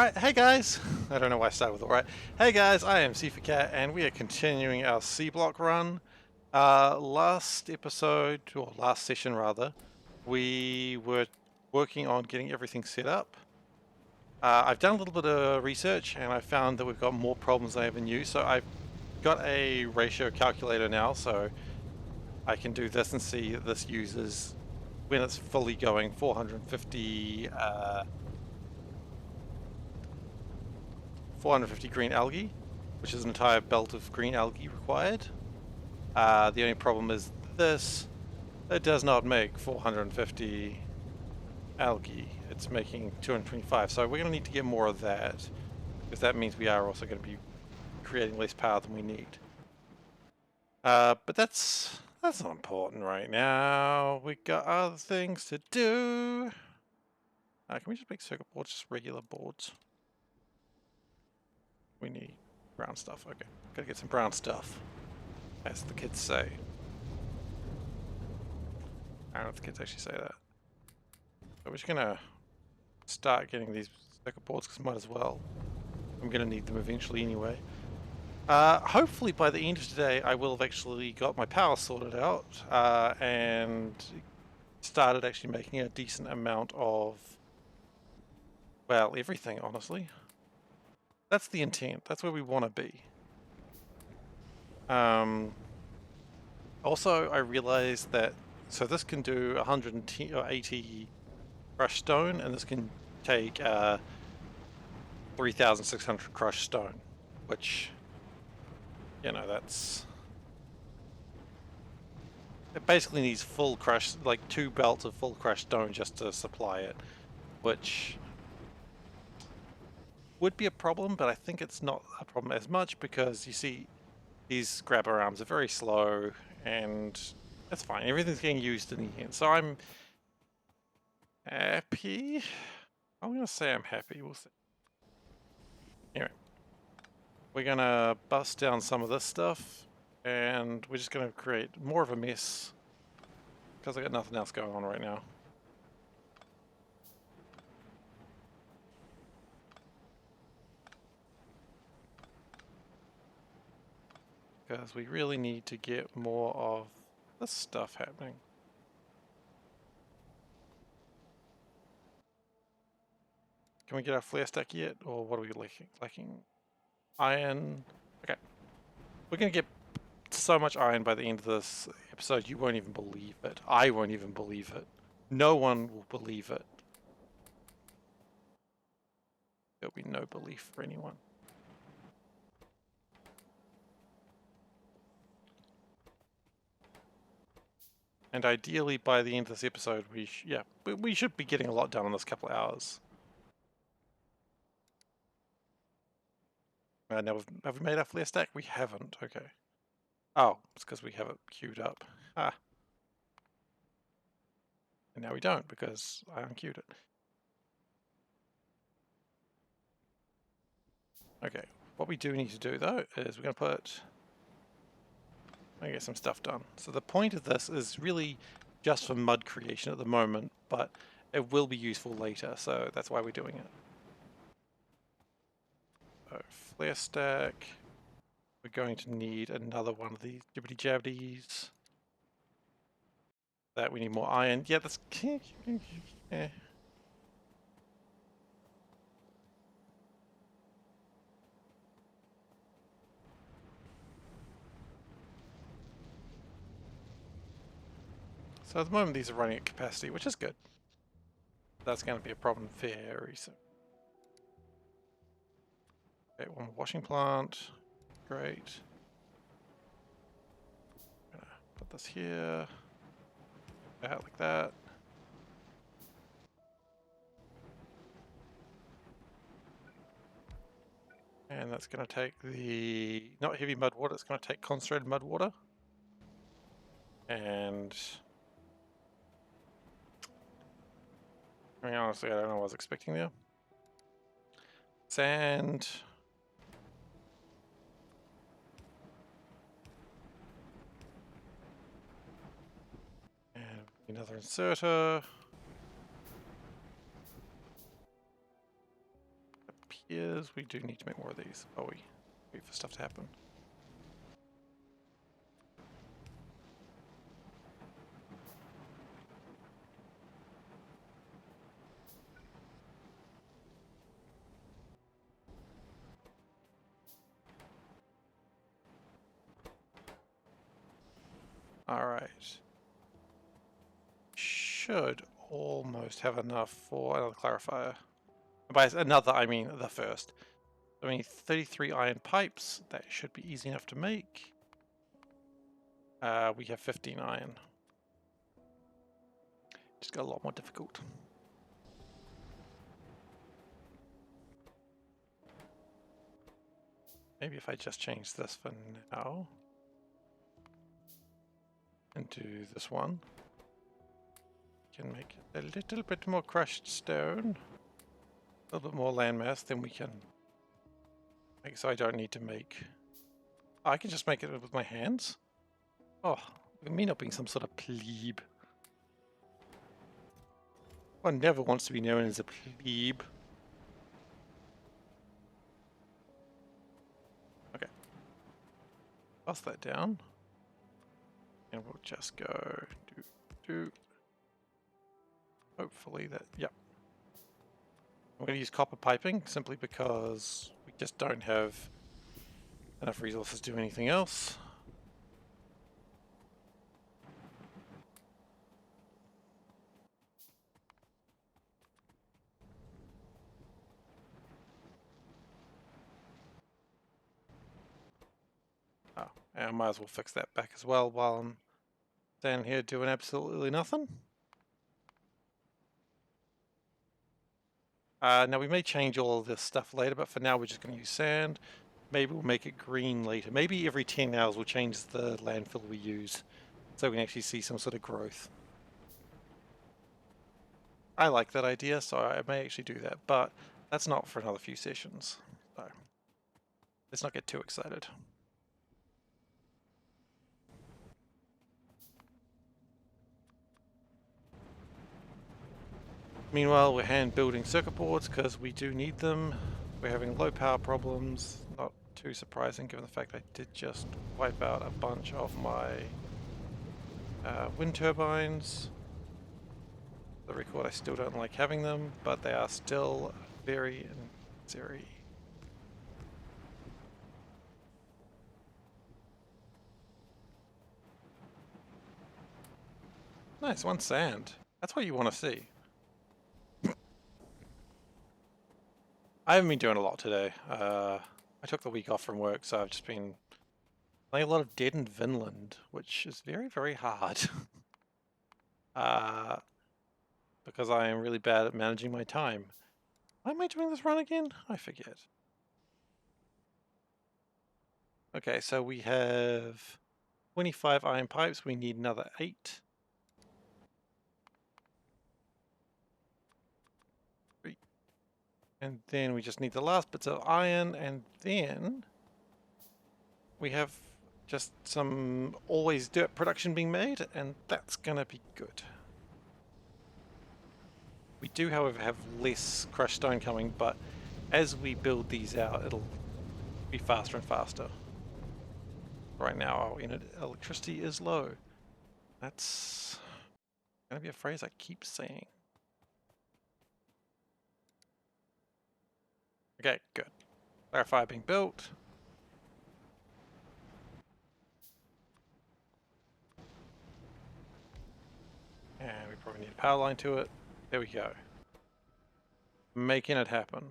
Alright, hey guys! I don't know why I started with alright. Hey guys, I am SeiferKatt and we are continuing our SeaBlock run. Last episode, or last session rather, we were working on getting everything set up. I've done a little bit of research and I found that we've got more problems than I ever knew, so I've got a ratio calculator now, so I can do this and see that this uses, when it's fully going, 450 green algae, which is an entire belt of green algae required. The only problem is this, it does not make 450 algae, it's making 225, so we're going to need to get more of that, because that means we are also going to be creating less power than we need. But that's not important right now. We got other things to do. Can we just make circuit boards, just regular boards? We need brown stuff. Okay, gotta get some brown stuff, as the kids say. I don't know if the kids actually say that. So we're just gonna start getting these circuit boards, because might as well. I'm gonna need them eventually anyway. Hopefully by the end of today I will have actually got my power sorted out and started actually making a decent amount of, well, everything, honestly. That's the intent. That's where we want to be. Also, I realized that, so this can do 110 or 80 crushed stone, and this can take 3,600 crushed stone, which, you know, that's... It basically needs full crushed, like 2 belts of full crushed stone just to supply it, which would be a problem, but I think it's not a problem as much because you see these grabber arms are very slow and that's fine. Everything's getting used in the end. So I'm happy. I'm going to say I'm happy. We'll see. Anyway, we're going to bust down some of this stuff and we're just going to create more of a mess because I got nothing else going on right now. Because we really need to get more of this stuff happening. Can we get our flare stack yet? Or what are we lacking? Iron. Okay. We're going to get so much iron by the end of this episode, you won't even believe it. I won't even believe it. No one will believe it. There'll be no belief for anyone. And ideally, by the end of this episode, we should be getting a lot done in this couple of hours. Now, have we made our flare stack? We haven't. Okay. Oh, it's because we have it queued up. Ah. And now we don't because I unqueued it. Okay. What we do need to do though is we're going to put. I get some stuff done. So the point of this is really just for mud creation at the moment, but it will be useful later, so that's why we're doing it. So flare stack. We're going to need another one of these jibbity jabbities. That we need more iron. Yeah, that's... eh. So at the moment these are running at capacity, which is good. That's going to be a problem very soon. Okay, one more washing plant. Great. I'm gonna put this here. Out like that. And that's going to take the, not heavy mud water, it's going to take concentrated mud water. And I mean, honestly, I don't know what I was expecting there. Sand. And another inserter. Up appears we do need to make more of these. Oh, we wait for stuff to happen. Alright. Should almost have enough for another clarifier. By another, I mean the first. I mean 33 iron pipes. That should be easy enough to make. We have 15 iron. Just got a lot more difficult. Maybe if I just change this for now. And do this one. Can make it a little bit more crushed stone. A little bit more landmass, then we can make so I don't need to make... I can just make it with my hands? Oh, look at me not being some sort of plebe. One never wants to be known as a plebe. Okay. Bust that down. And we'll just go do. Hopefully that, yep. I'm going to use copper piping simply because we just don't have enough resources to do anything else. Oh, and I might as well fix that back as well while I'm standing here doing absolutely nothing. Now we may change all of this stuff later, but for now we're just going to use sand. Maybe we'll make it green later. Maybe every 10 hours we'll change the landfill we use so we can actually see some sort of growth. I like that idea, so I may actually do that, but that's not for another few sessions. So let's not get too excited. Meanwhile, we're hand building circuit boards because we do need them. We're having low power problems. Not too surprising given the fact I did just wipe out a bunch of my wind turbines. For the record, I still don't like having them, but they are still very necessary. Nice, one sand. That's what you want to see. I haven't been doing a lot today. I took the week off from work, so I've just been playing a lot of Dead in Vinland, which is very, very hard. Because I am really bad at managing my time. Why am I doing this run again? I forget. Okay, so we have 25 iron pipes. We need another 8. And then we just need the last bits of iron, and then we have just some always dirt production being made, and that's gonna be good. We do, however, have less crushed stone coming, but as we build these out, it'll be faster and faster. Right now, our electricity is low. That's gonna be a phrase I keep saying. Okay, good. Clarifier being built. And we probably need a power line to it. There we go. Making it happen.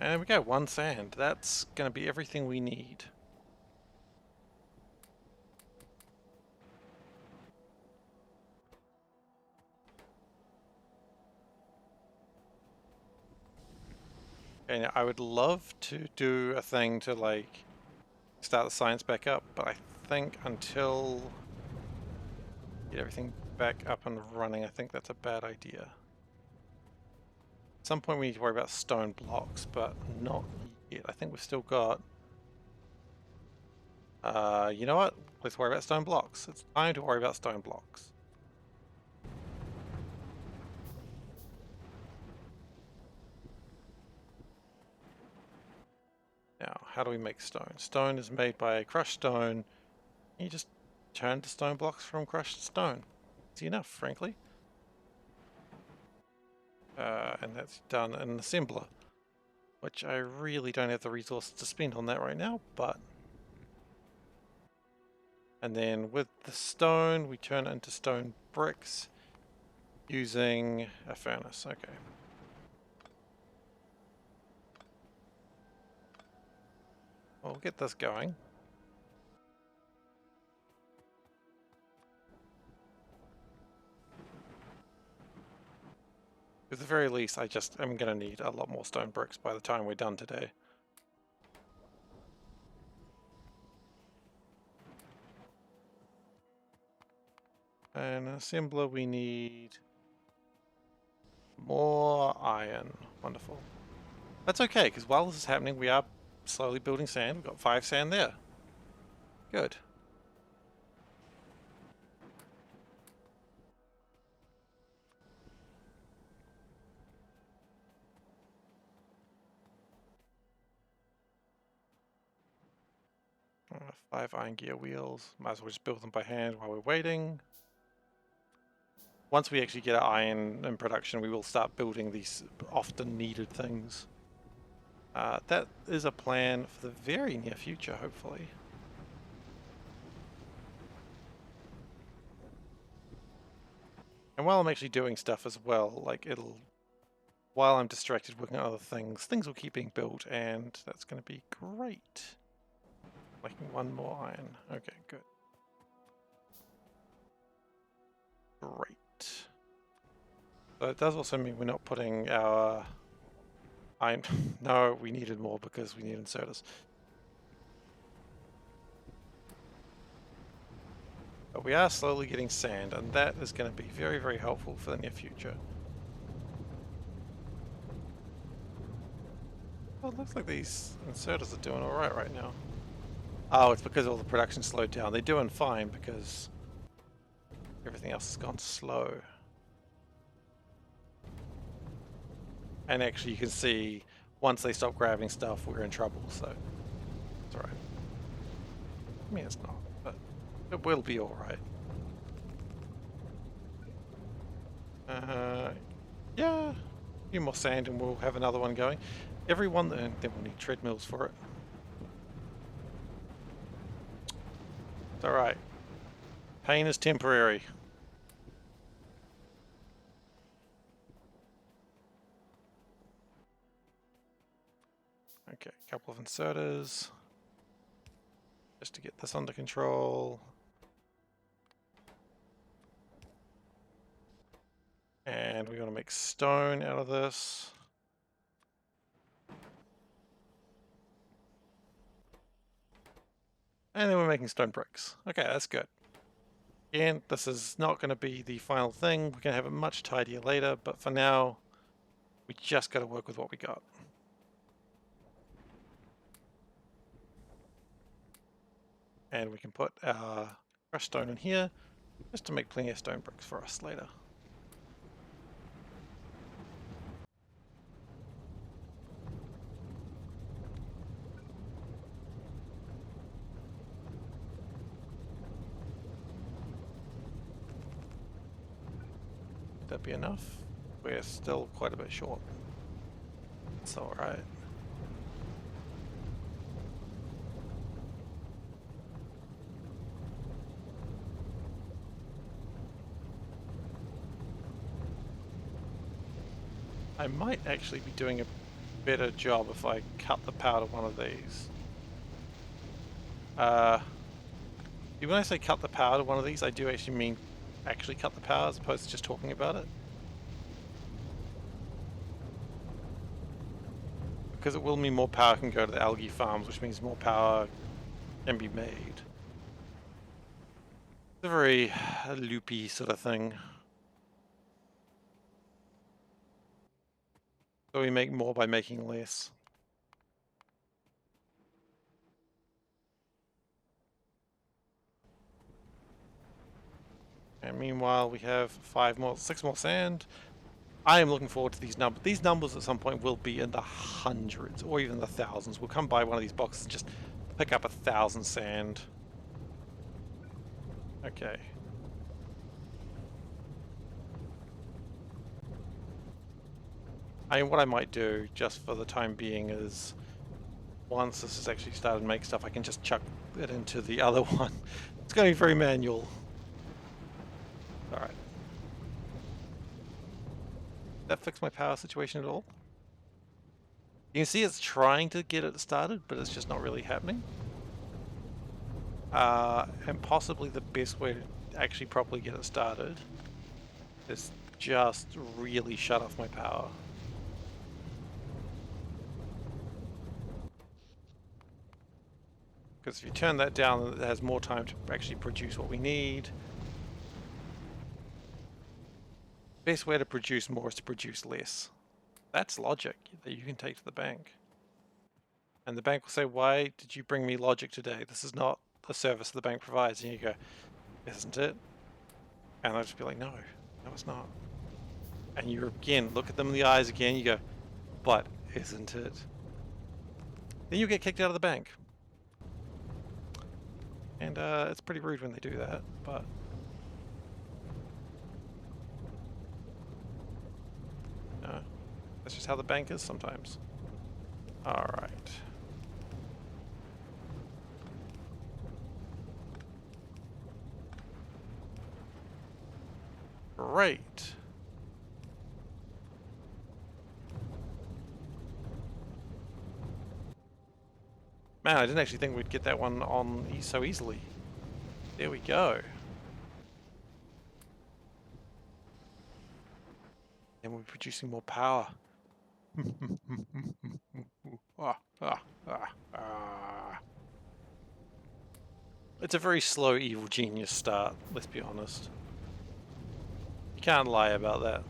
And there we go, 1 sand. That's going to be everything we need. Okay, now I would love to do a thing to like start the science back up, but I think until get everything back up and running, I think that's a bad idea. At some point we need to worry about stone blocks, but not yet. I think we've still got You know what? Let's worry about stone blocks. It's time to worry about stone blocks. Now, how do we make stone? Stone is made by crushed stone. You just turn to stone blocks from crushed stone. Easy enough, frankly. And that's done in an assembler, which I really don't have the resources to spend on that right now, but... And then with the stone, we turn it into stone bricks using a furnace. Okay. We'll get this going. At the very least, I'm going to need a lot more stone bricks by the time we're done today. And an assembler, we need more iron. Wonderful. That's okay, because while this is happening, we are slowly building sand. We've got 5 sand there. Good. Uh, 5 iron gear wheels. Might as well just build them by hand while we're waiting. Once we actually get our iron in production, we will start building these often needed things. That is a plan for the very near future, hopefully. And while I'm actually doing stuff as well, like while I'm distracted working on other things, things will keep being built, and that's going to be great. Making 1 more iron. Okay, good. Great. So it does also mean we're not putting our iron... No, we needed more because we need inserters. But we are slowly getting sand, and that is going to be very, very helpful for the near future. Well, it looks like these inserters are doing alright right now. Oh, it's because all the production slowed down. They're doing fine because everything else has gone slow. And actually you can see once they stop grabbing stuff, we're in trouble, so it's alright. I mean, it's not, but it will be alright. Yeah, a few more sand and we'll have another one going. Every one, then we'll need treadmills for it. It's alright. Pain is temporary. Okay, a couple of inserters. Just to get this under control. And we're going to make stone out of this. And then we're making stone bricks. Okay, that's good. Again, this is not going to be the final thing. We're going to have it much tidier later, but for now, we just got to work with what we got. And we can put our crushed stone in here, just to make plenty of stone bricks for us later. Would that be enough? We're still quite a bit short. It's alright. I might actually be doing a better job if I cut the power to one of these. When I say cut the power to one of these, I do actually mean actually cut the power as opposed to just talking about it. Because it will mean more power can go to the algae farms, which means more power can be made. It's a very loopy sort of thing. So we make more by making less. And meanwhile, we have 6 more sand. I am looking forward to these numbers. These numbers at some point will be in the hundreds or even the thousands. We'll come by one of these boxes and just pick up 1,000 sand. Okay. What I might do, just for the time being, is once this has actually started to make stuff, I can just chuck it into the other one. It's going to be very manual. Alright. That fix my power situation at all? You can see it's trying to get it started, but it's just not really happening. And possibly the best way to actually properly get it started is just really shut off my power. Because if you turn that down, it has more time to actually produce what we need. Best way to produce more is to produce less. That's logic that you can take to the bank. And the bank will say, why did you bring me logic today? This is not a service the bank provides. And you go, isn't it? And they'll just be like, no, it's not. And you again, look at them in the eyes again, you go, but isn't it? Then you get kicked out of the bank. And it's pretty rude when they do that, but... that's just how the bank is sometimes. Alright. Great. Man, I didn't actually think we'd get that one on so easily. There we go. And we're producing more power. It's a very slow evil genius start, let's be honest. You can't lie about that.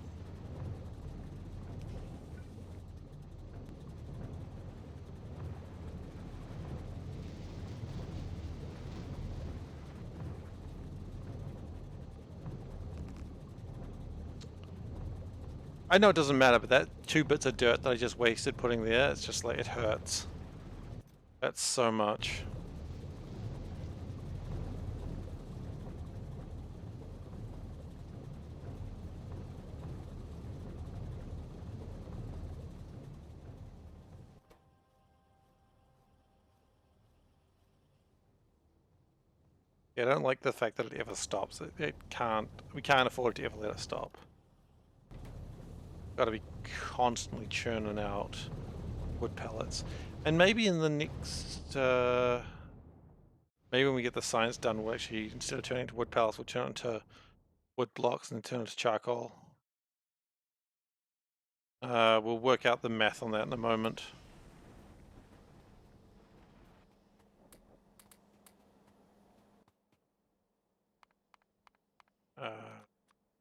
I know it doesn't matter, but that 2 bits of dirt that I just wasted putting there, it's just like, it hurts. That's so much. Yeah, I don't like the fact that it ever stops. We can't afford to ever let it stop. Got to be constantly churning out wood pellets. And maybe in the next, maybe when we get the science done, we'll actually, instead of turning into wood pellets, we'll turn it into wood blocks and then turn it to charcoal. We'll work out the math on that in a moment.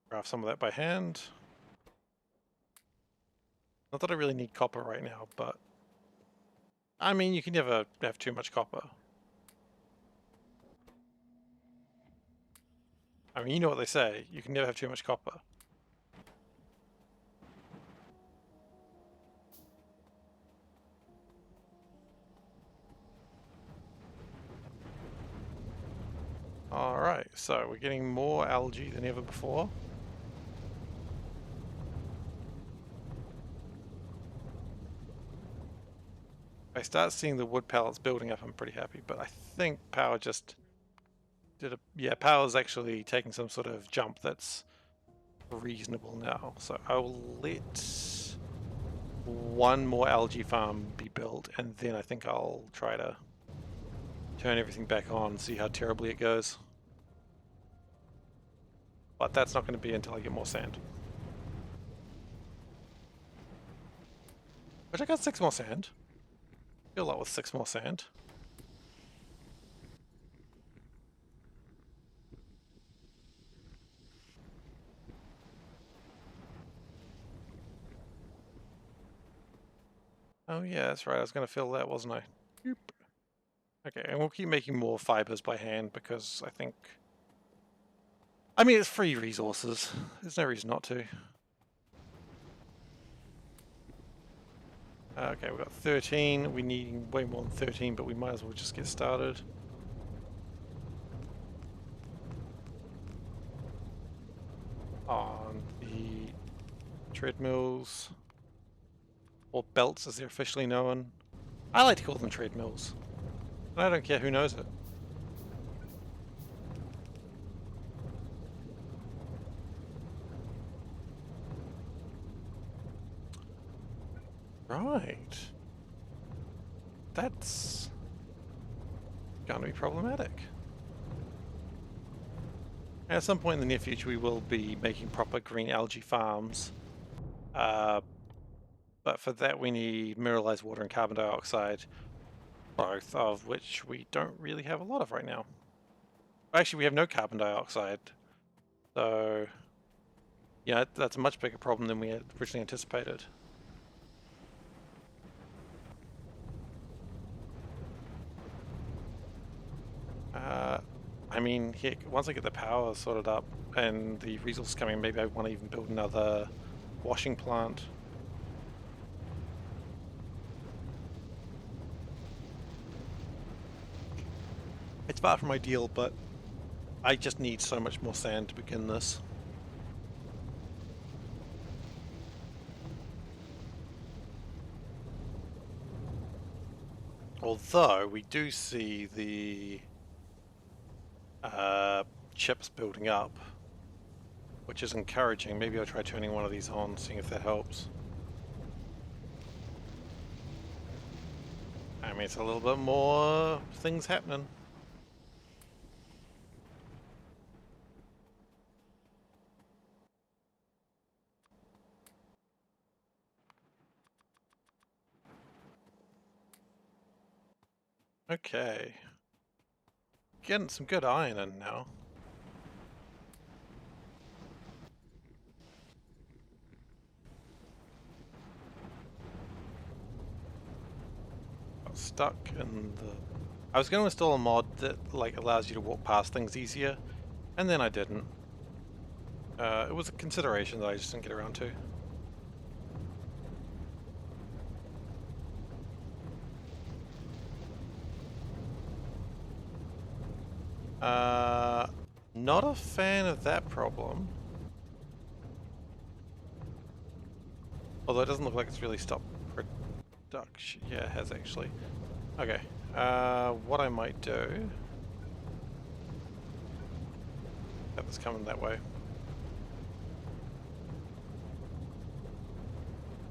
Craft some of that by hand. Not that I really need copper right now, but I mean, you can never have too much copper. I mean, you know what they say, you can never have too much copper. Alright, so we're getting more algae than ever before. If I start seeing the wood pellets building up, I'm pretty happy, but I think power just did a... yeah, power's actually taking some sort of jump that's reasonable now. So I will let one more algae farm be built, and then I think I'll try to turn everything back on and see how terribly it goes. But that's not going to be until I get more sand. Which I got 6 more sand. Feel a lot with 6 more sand. Oh yeah, that's right, I was going to fill that, wasn't I? Boop. Okay, and we'll keep making more fibers by hand because I think I mean, it's free resources. There's no reason not to. Okay, we've got 13. We need way more than 13, but we might as well just get started. On the treadmills, or belts as they're officially known. I like to call them treadmills. And I don't care who knows it. Right. That's going to be problematic. At some point in the near future, we will be making proper green algae farms. But for that, we need mineralized water and carbon dioxide, both of which we don't really have a lot of right now. Actually, we have no carbon dioxide. So, yeah, that's a much bigger problem than we had originally anticipated. I mean, heck, once I get the power sorted up and the resources coming, maybe I want to even build another washing plant. It's far from ideal, but I just need so much more sand to begin this. Although we do see the chips building up, which is encouraging. Maybe I'll try turning one of these on, seeing if that helps. I mean, it's a little bit more things happening. Okay. Getting some good iron in now. Got stuck in the... I was going to install a mod that like allows you to walk past things easier, and then I didn't. It was a consideration that I just didn't get around to. Not a fan of that problem. Although it doesn't look like it's really stopped production. Yeah, it has actually. Okay. What I might do... That was coming that way.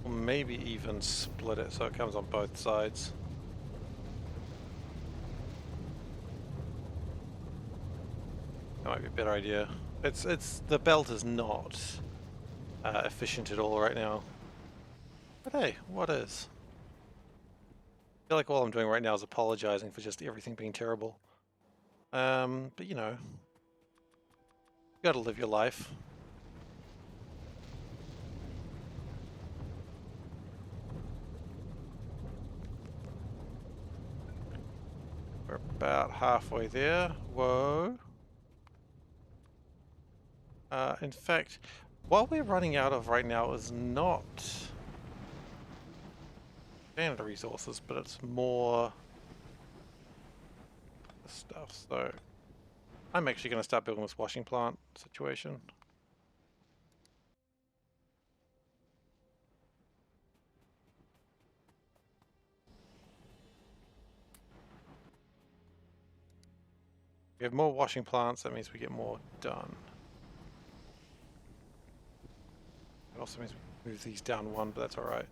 Or maybe even split it so it comes on both sides. That might be a better idea. It's the belt is not efficient at all right now. But hey, what is? I feel like all I'm doing right now is apologizing for just everything being terrible. But you know, you gotta live your life. We're about halfway there. Whoa. In fact, what we're running out of right now is not standard resources, but it's more stuff. So I'm actually going to start building this washing plant situation. We have more washing plants, that means we get more done. It also means we move these down one, but that's alright.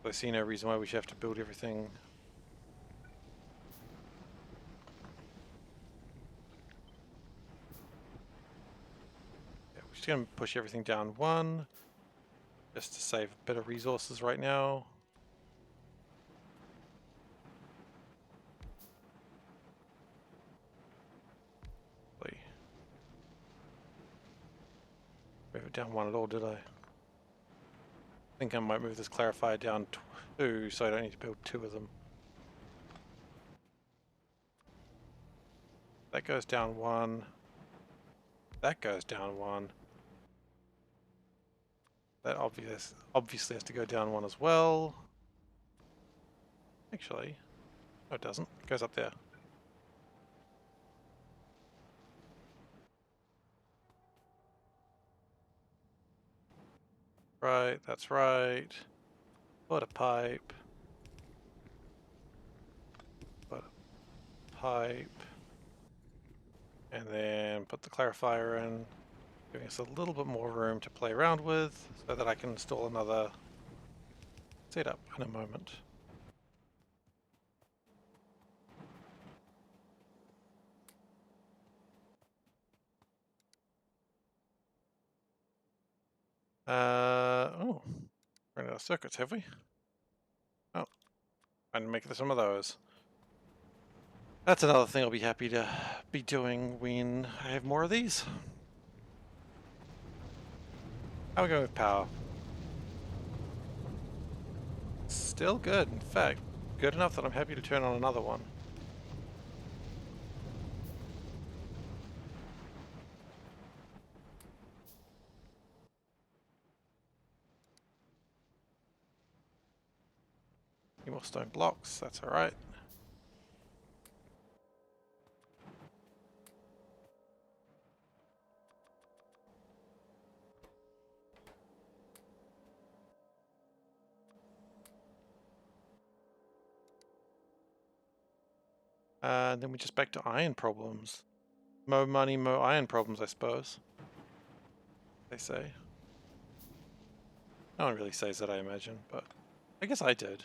I see no reason why we should have to build everything. Yeah, we're just going to push everything down one, just to save a bit of resources right now. Move it down one at all, did I? I think I might move this clarifier down 2, so I don't need to build 2 of them. That goes down 1. That goes down one. That obviously has to go down one as well. Actually, no it doesn't. It goes up there. Right, that's right. Put a pipe. Put a pipe. And then put the clarifier in, giving us a little bit more room to play around with so that I can install another setup in a moment. Oh, running out of circuits, have we? Oh, I didn't make some of those. That's another thing I'll be happy to be doing when I have more of these. How are we going with power? Still good. In fact, good enough that I'm happy to turn on another one. Any more stone blocks, that's alright. And then we're just back to iron problems. Mo money, mo iron problems, I suppose. They say. No one really says that, I imagine, but I guess I did.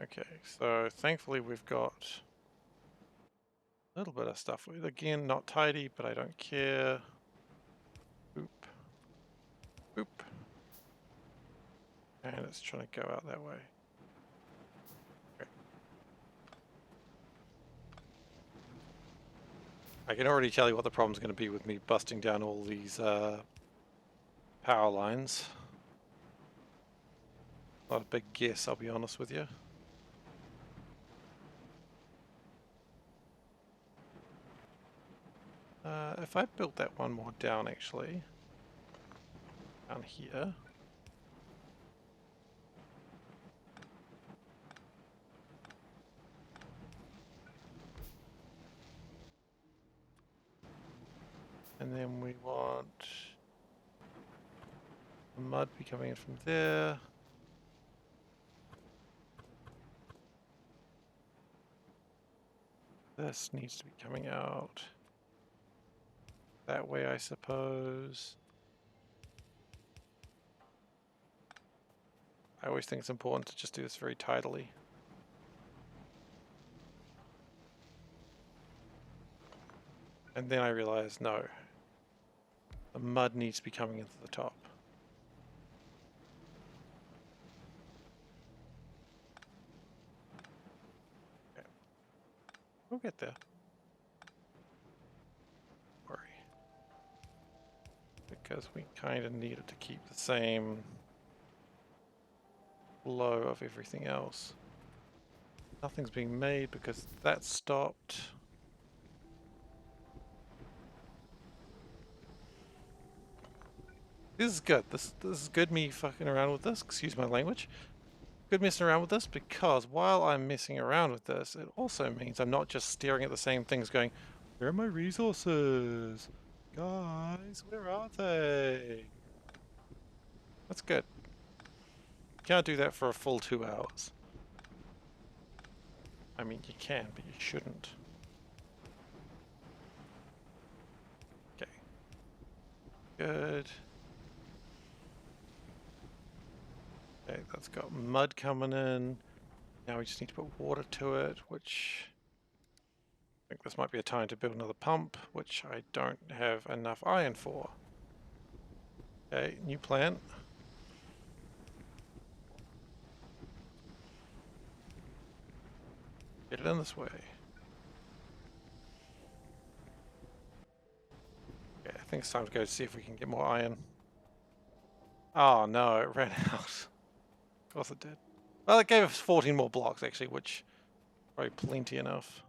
Okay, so thankfully we've got a little bit of stuff. Again, not tidy, but I don't care. Boop. Boop. And it's trying to go out that way. Okay. I can already tell you what the problem's going to be with me busting down all these power lines. Not a big guess, I'll be honest with you. If I built that one more down, actually, down here. And then we want the mud be coming in from there. This needs to be coming out that way, I suppose. I always think it's important to just do this very tidily. And then I realize, no, the mud needs to be coming into the top. Okay. We'll get there. Don't worry. Because we kind of need it to keep the same flow of everything else. Nothing's being made because that stopped. This is good. This is good me fucking around with this. Excuse my language. Good messing around with this because while I'm messing around with this, it also means I'm not just staring at the same things going, where are my resources? Guys, where are they? That's good. Can't do that for a full 2 hours. I mean, you can, but you shouldn't. Okay. Good. Okay, that's got mud coming in. Now we just need to put water to it, which I think this might be a time to build another pump, which I don't have enough iron for. Okay, new plant. Get it in this way. Okay, I think it's time to go see if we can get more iron. Oh no, it ran out. Of course it did. Well, it gave us 14 more blocks actually, which probably plenty enough.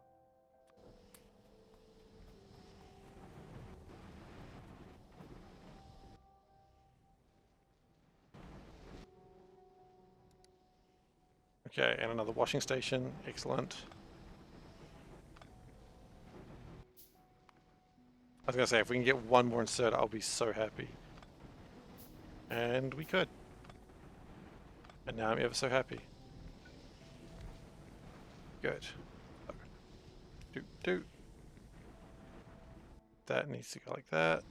Okay, and another washing station. Excellent. I was gonna say, if we can get one more insert, I'll be so happy. And we could. And now I'm ever so happy. Good. Do. That needs to go like that.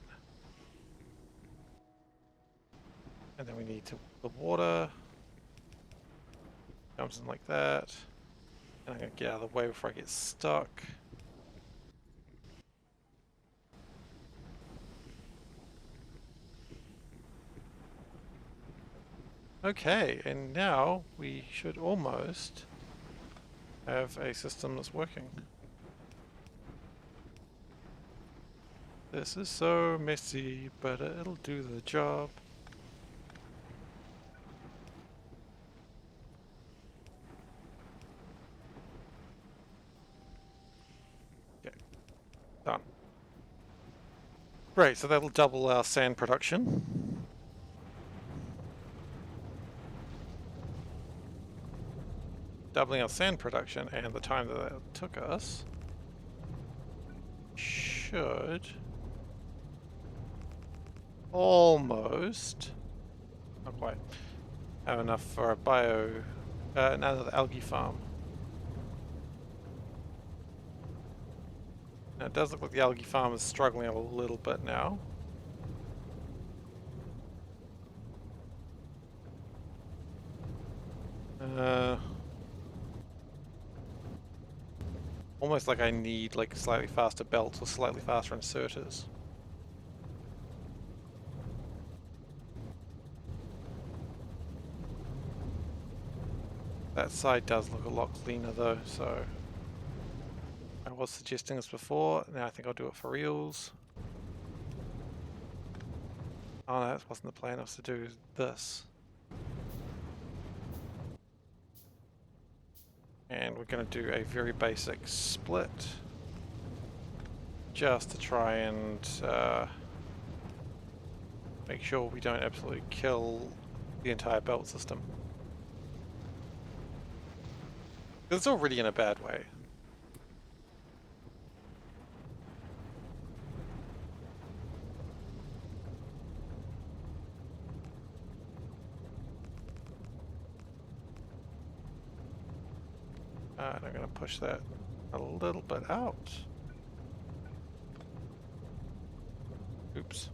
And then we need to the water. Comes in like that. And I'm gonna get out of the way before I get stuck. Okay, and now we should almost have a system that's working. This is so messy, but it'll do the job. Okay, done. Great, so that'll double our sand production. Doubling our sand production and the time that took us should almost, not quite, have enough for a another algae farm. Now it does look like the algae farm is struggling a little bit now. Almost like I need like slightly faster belts or slightly faster inserters. That side does look a lot cleaner though, so I was suggesting this before, now I think I'll do it for reals. Oh no, that wasn't the plan, I was to do this. And we're going to do a very basic split just to try and make sure we don't absolutely kill the entire belt system. It's already in a bad way. And I'm going to push that a little bit out. Oops.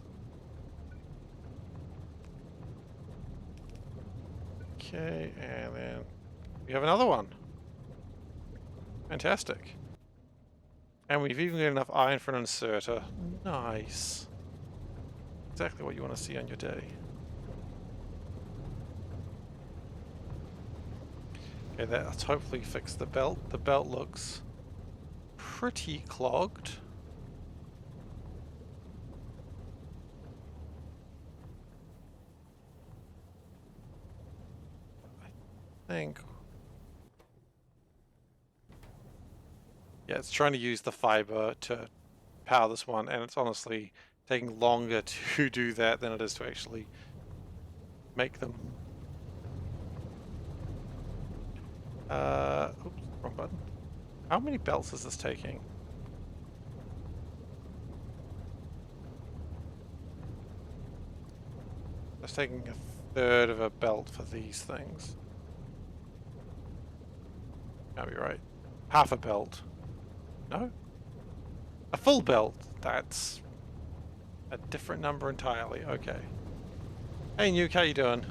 Okay, and then we have another one. Fantastic. And we've even got enough iron for an inserter. Nice. Exactly what you want to see on your day. Okay, that's hopefully fixed the belt. The belt looks pretty clogged. I think. Yeah, it's trying to use the fiber to power this one, and it's honestly taking longer to do that than it is to actually make them. Oops, wrong button. How many belts is this taking? It's taking a third of a belt for these things. Can't be right. Half a belt. No? A full belt. That's a different number entirely. Okay. Hey Nuke, how you doing?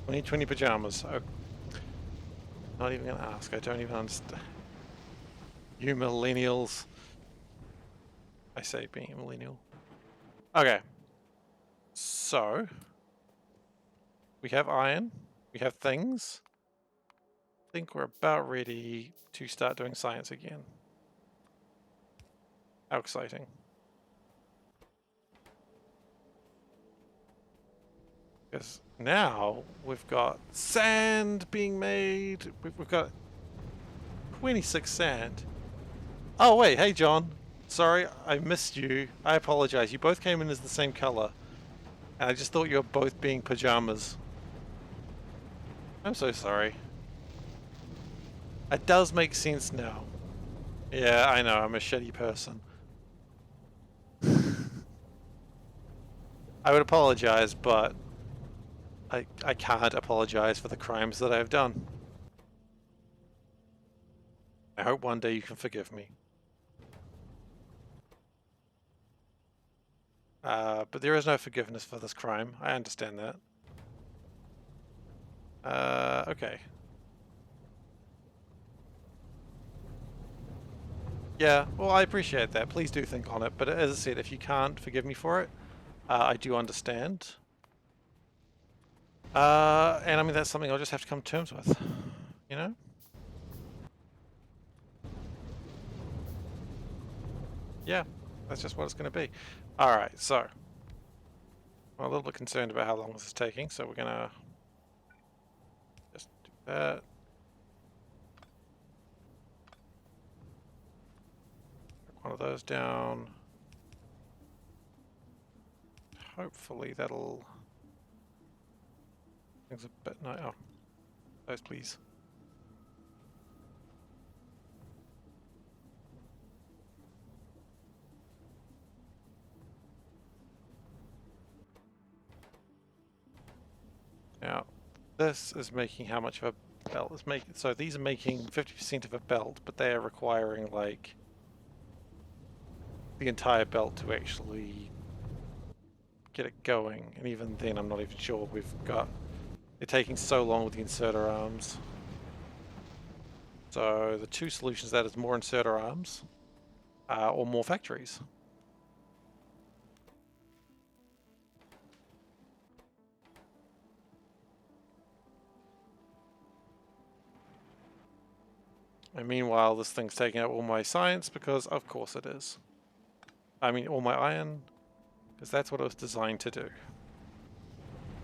2020 pajamas. Oh. Not even gonna ask. I don't even understand. You millennials. I say being a millennial. Okay. So we have iron. We have things. think we're about ready to start doing science again. How exciting. Because now we've got sand being made. We've got 26 sand. Oh wait, hey John. Sorry, I missed you. I apologize. You both came in as the same color. And I just thought you were both being pajamas. I'm so sorry. It does make sense now. Yeah, I know, I'm a shitty person. I would apologize, but I can't apologize for the crimes that I've done. I hope one day you can forgive me. But there is no forgiveness for this crime. I understand that. Okay. Yeah, well, I appreciate that. Please do think on it. But as I said, if you can't forgive me for it, I do understand. And I mean, that's something I'll just have to come to terms with, you know? Yeah, that's just what it's going to be. Alright, so. I'm a little bit concerned about how long this is taking, so we're going to just do that. Put one of those down. Hopefully that'll... Things a bit... No, oh. Those, please. Now, this is making how much of a belt is making. So these are making 50% of a belt, but they are requiring like the entire belt to actually get it going. And even then, I'm not even sure we've got. They're taking so long with the inserter arms. So the two solutions that is more inserter arms, or more factories. And meanwhile, this thing's taking out all my science because, of course, it is. I mean, all my iron, because that's what it was designed to do.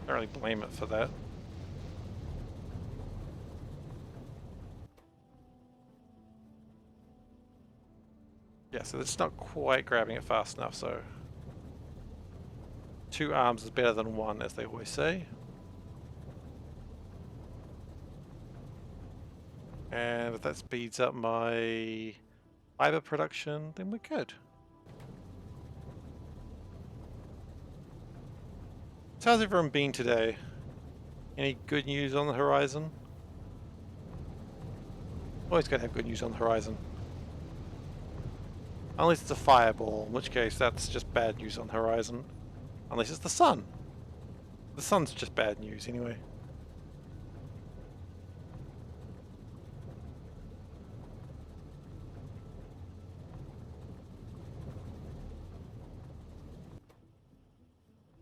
I don't really blame it for that. Yeah, so it's not quite grabbing it fast enough, so... 2 arms is better than 1, as they always say. And if that speeds up my fiber production, then we're good. So how's everyone been today? Any good news on the horizon? Always gotta have good news on the horizon. Unless it's a fireball, in which case that's just bad news on the horizon. Unless it's the sun. The sun's just bad news anyway.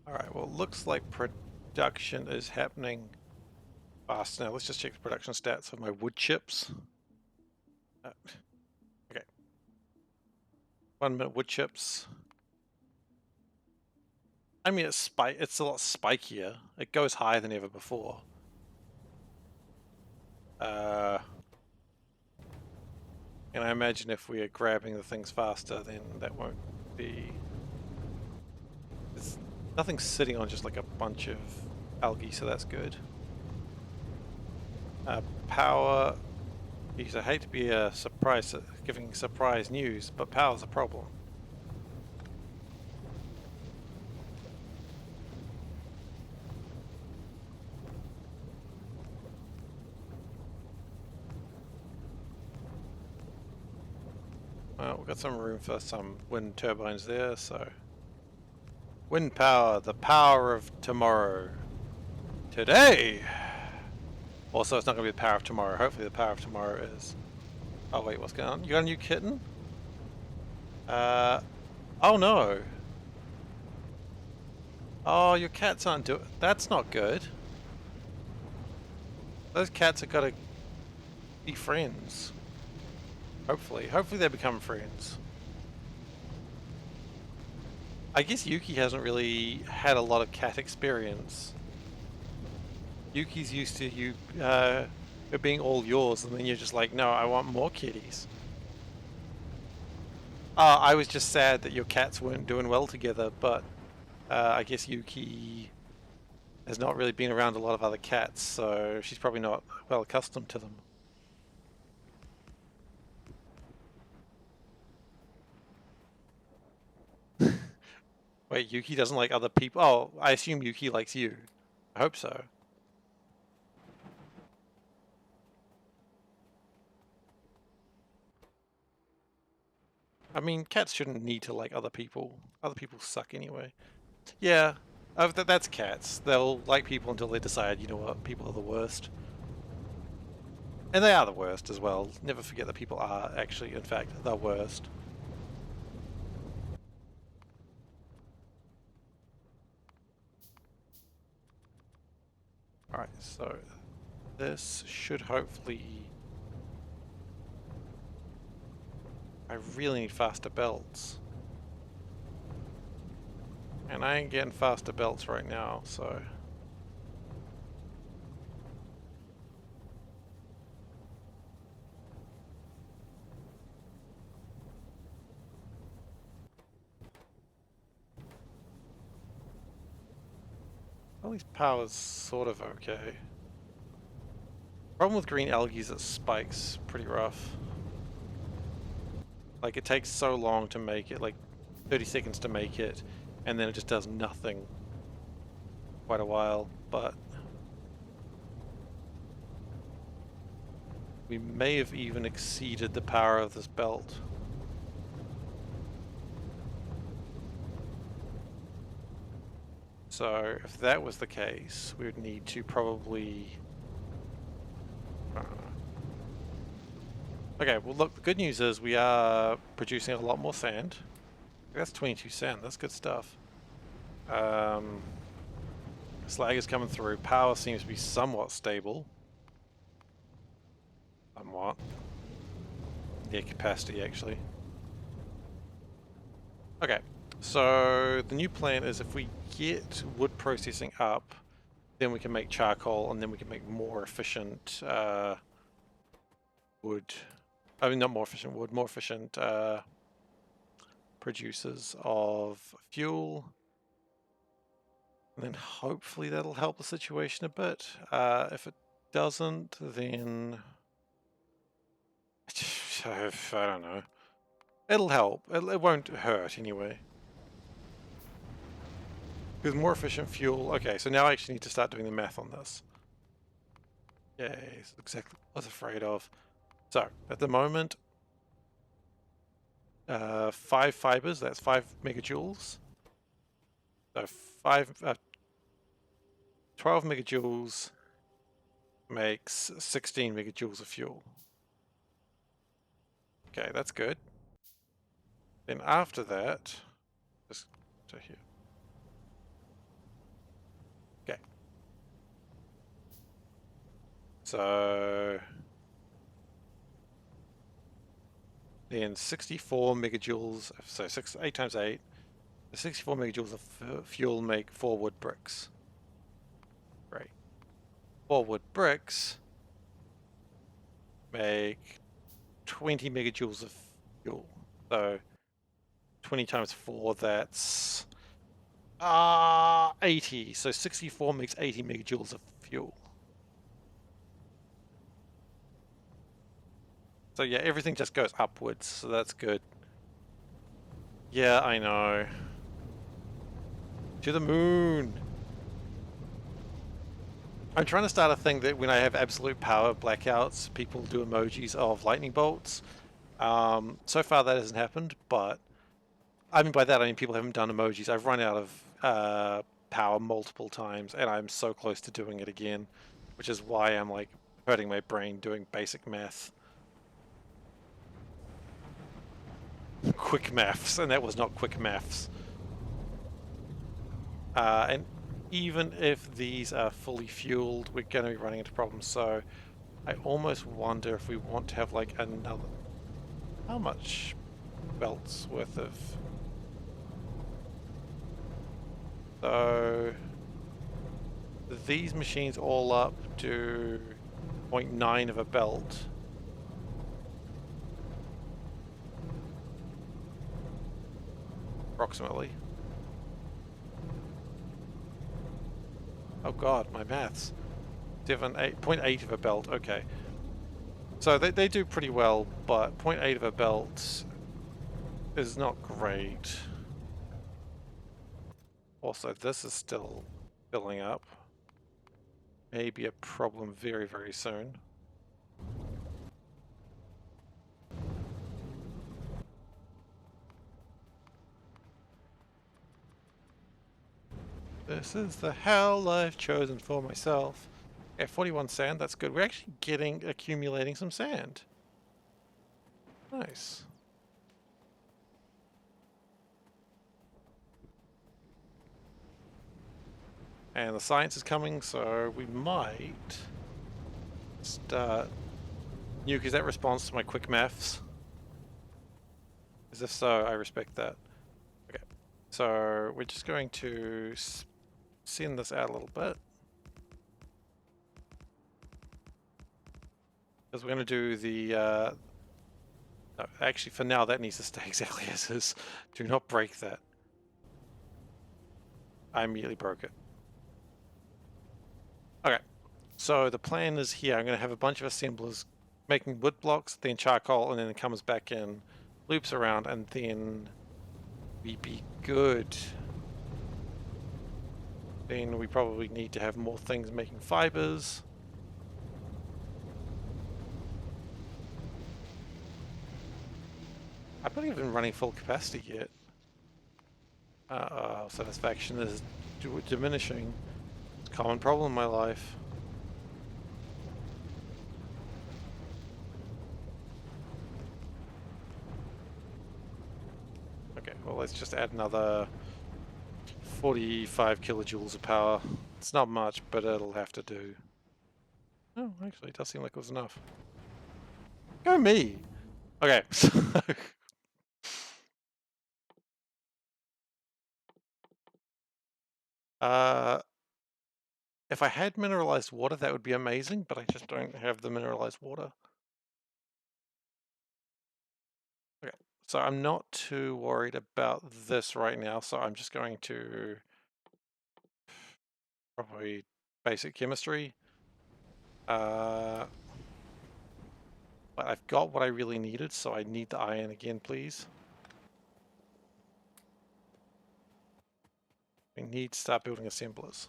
Alright, well it looks like production is happening fast now. Let's just check the production stats of my wood chips. Okay. 1 minute wood chips. I mean, it's a lot spikier. It goes higher than ever before. And I imagine if we are grabbing the things faster, then that won't be... There's nothing sitting on just like a bunch of algae, so that's good. Power... Because I hate to be a surprise, giving surprise news, but power's a problem. Well, we've got some room for some wind turbines there, so... Wind power, the power of tomorrow. Today! Also, it's not going to be the power of tomorrow. Hopefully the power of tomorrow is... Oh wait, what's going on? You got a new kitten? Oh no! Oh, your cats aren't doing... That's not good. Those cats have got to... be friends. Hopefully. Hopefully they become friends. I guess Yuki hasn't really had a lot of cat experience. Yuki's used to you it being all yours, and then you're just like, no, I want more kitties. I was just sad that your cats weren't doing well together, but I guess Yuki has not really been around a lot of other cats, so she's probably not well accustomed to them. Wait, Yuki doesn't like other people? Oh, I assume Yuki likes you. I hope so. I mean, cats shouldn't need to like other people. Other people suck anyway. Yeah, that's cats. They'll like people until they decide, you know what, people are the worst. And they are the worst as well. Never forget that people are actually, in fact, the worst. Alright, so this should hopefully... I really need faster belts. And I ain't getting faster belts right now, so... At least power's sort of okay. Problem with green algae is it spikes pretty rough. Like, it takes so long to make it, like 30 seconds to make it, and then it just does nothing quite a while, but we may have even exceeded the power of this belt. So if that was the case, we would need to probably... Okay, well look, the good news is we are producing a lot more sand. That's 22 sand, that's good stuff. Slag is coming through, power seems to be somewhat stable. Somewhat. Yeah, capacity actually. Okay, so the new plan is if we get wood processing up, then we can make charcoal, and then we can make more efficient wood. I mean, not more efficient wood, more efficient producers of fuel. And then hopefully that'll help the situation a bit. If it doesn't, then... I don't know. It'll help. It won't hurt anyway. With more efficient fuel. Okay, so now I actually need to start doing the math on this. Yay, that's exactly what I was afraid of. So, at the moment, 5 fibers, that's 5 megajoules. So 12 megajoules makes 16 megajoules of fuel. Okay, that's good. Then after that, just to here. Okay. So then 64 megajoules, so 8 times 8, 64 megajoules of fuel make 4 wood bricks. Right. 4 wood bricks make 20 megajoules of fuel. So 20 times 4, that's 80. So 64 makes 80 megajoules of fuel. So yeah, everything just goes upwards, so that's good. Yeah, I know. To the moon! I'm trying to start a thing that when I have absolute power blackouts, people do emojis of lightning bolts. So far that hasn't happened, but I mean by that I mean people haven't done emojis. I've run out of power multiple times, and I'm so close to doing it again, which is why I'm like hurting my brain doing basic math. Quick maths, and that was not quick maths. And even if these are fully fueled, we're going to be running into problems. So I almost wonder if we want to have like another... How much belts worth of... So... These machines all up to 0.9 of a belt. Approximately. Oh god, my maths. 0.8 of a belt, okay. So they do pretty well, but 0.8 of a belt is not great. Also, this is still filling up. Maybe a problem very, very soon. This is the hell I've chosen for myself. Okay, 41 sand, that's good. We're actually accumulating some sand. Nice. And the science is coming, so we might start... Nuke, is that response to my quick maths? As if so, I respect that. Okay, so we're just going to send this out a little bit. Because we're going to do the... no, actually, for now, that needs to stay exactly as is. Do not break that. I immediately broke it. Okay, so the plan is here. I'm going to have a bunch of assemblers making wood blocks, then charcoal, and then it comes back in, loops around, and then we be good. Then we probably need to have more things making fibers. I'm not even running full capacity yet. Satisfaction is diminishing. It's a common problem in my life. Okay, well let's just add another 45 kilojoules of power. It's not much, but it'll have to do. Oh, actually, it does seem like it was enough. Go me! Okay, so... if I had mineralized water, that would be amazing, but I just don't have the mineralized water. Okay, so I'm not too worried about this right now, so I'm just going to probably basic chemistry. But I've got what I really needed, so I need the iron again, please. We need to start building assemblers.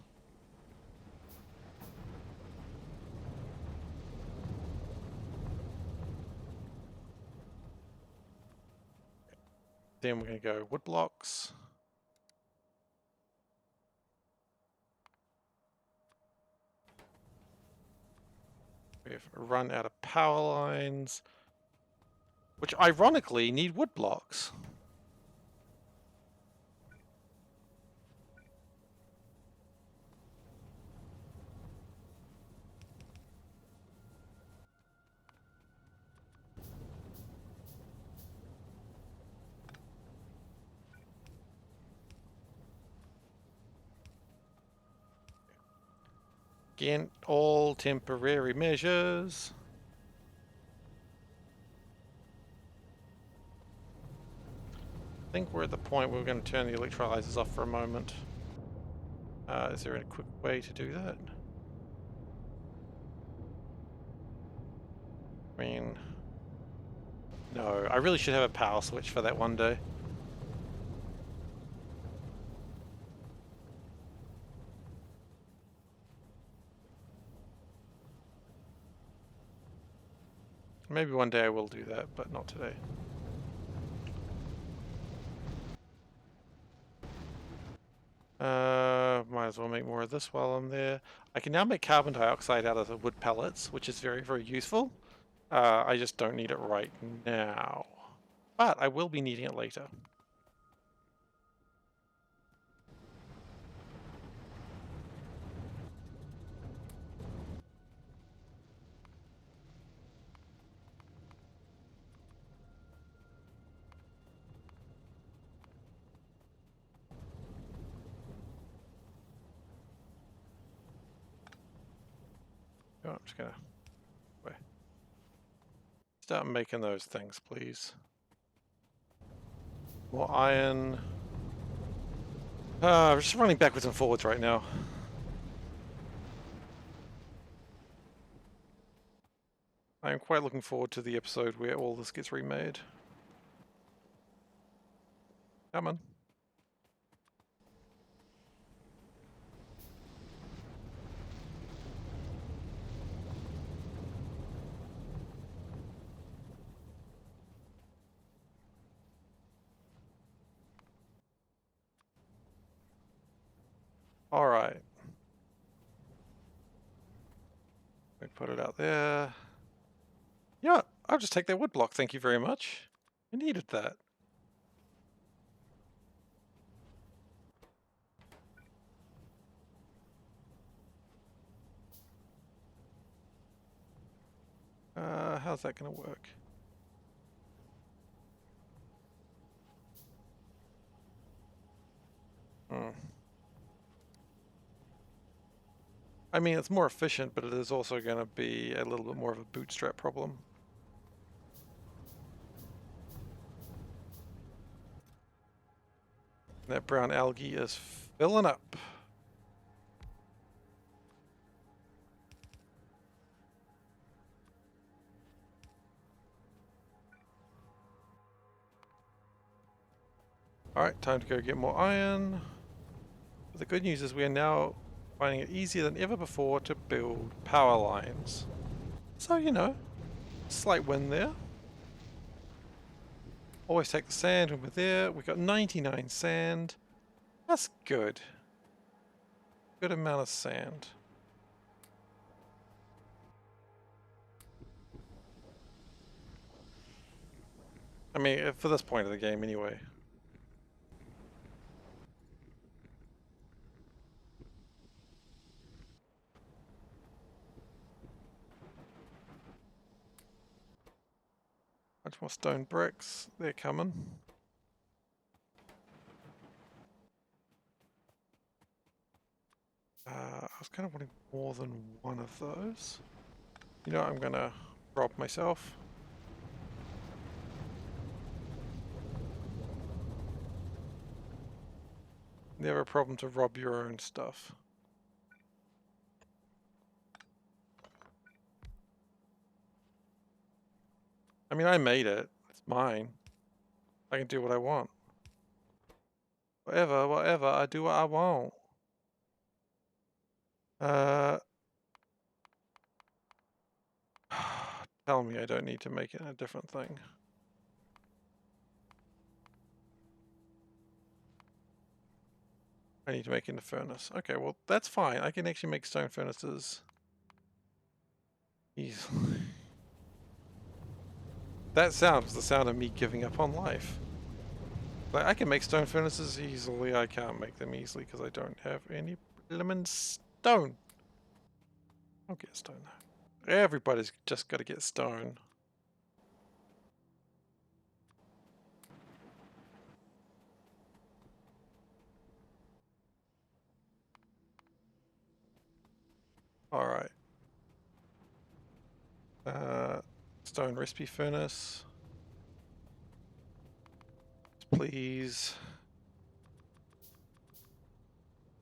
Then we're going to go wood blocks. We've run out of power lines, which ironically need wood blocks. Again, all temporary measures. I think we're at the point where we're going to turn the electrolyzers off for a moment. Is there a quick way to do that? I mean, no, I really should have a power switch for that one day. Maybe one day I will do that, but not today. Might as well make more of this while I'm there. I can now make carbon dioxide out of the wood pellets, which is very, very useful. I just don't need it right now. But I will be needing it later. Oh, I'm just gonna wait. Start making those things, please. More iron. We're just running backwards and forwards right now. I am quite looking forward to the episode where all this gets remade. Come on. Alright. We put it out there. Yeah, I'll just take that wood block, thank you very much. I needed that. How's that gonna work? I mean, it's more efficient, but it is also going to be a little bit more of a bootstrap problem. That brown algae is filling up. Alright, time to go get more iron. But the good news is we are now finding it easier than ever before to build power lines. So, you know, slight win there. Always take the sand when we're there. We've got 99 sand. That's good. Good amount of sand. I mean, for this point of the game anyway. Much more stone bricks. They're coming. I was kind of wanting more than one of those. You know, I'm gonna rob myself. Never a problem to rob your own stuff. I mean, I made it. It's mine. I can do what I want. Whatever, whatever. I do what I want. Tell me I don't need to make it a different thing. I need to make it in a furnace. Okay, well, that's fine. I can actually make stone furnaces easily. That sound was the sound of me giving up on life. Like, I can make stone furnaces easily. I can't make them easily because I don't have any lemon stone. I'll get stone though. Everybody's just got to get stone. Alright. Stone recipe furnace. Please.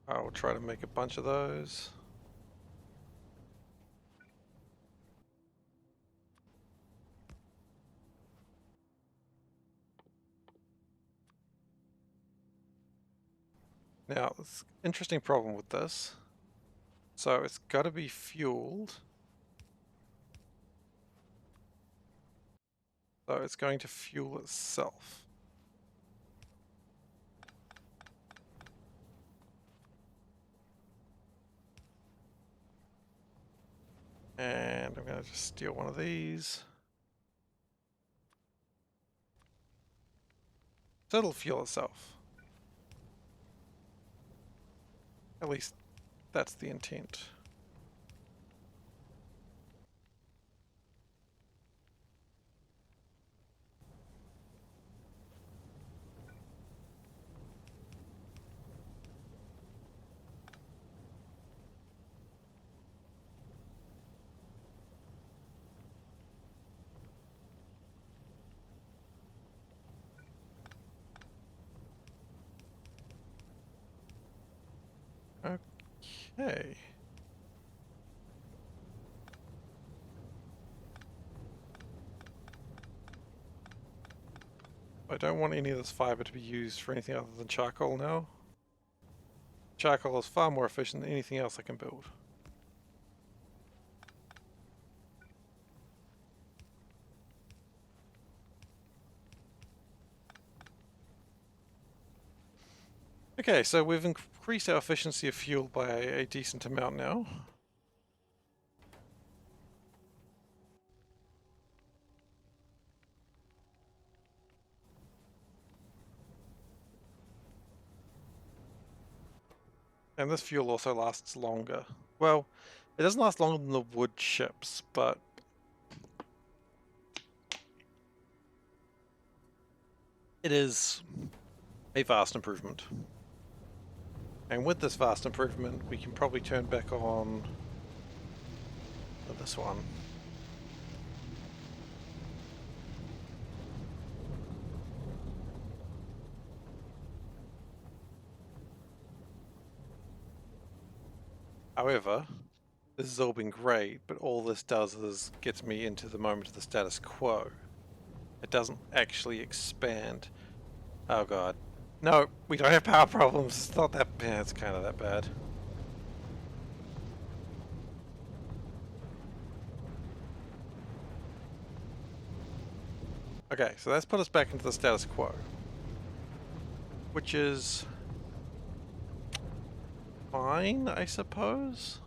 I will try to make a bunch of those. Now, there's an interesting problem with this. So it's got to be fueled. So it's going to fuel itself. And I'm going to just steal one of these. So it'll fuel itself. At least that's the intent. Okay. I don't want any of this fiber to be used for anything other than charcoal now. Charcoal is far more efficient than anything else I can build. Okay, so we've increased our efficiency of fuel by a decent amount now. And this fuel also lasts longer. Well, it doesn't last longer than the wood ships, but it is a vast improvement. And with this vast improvement, we can probably turn back on this one. However, this has all been great, but all this does is gets me into the moment of the status quo. It doesn't actually expand. Oh god. No, we don't have power problems. It's not that bad. It's kind of that bad. Okay, so that's put us back into the status quo. Which is fine, I suppose?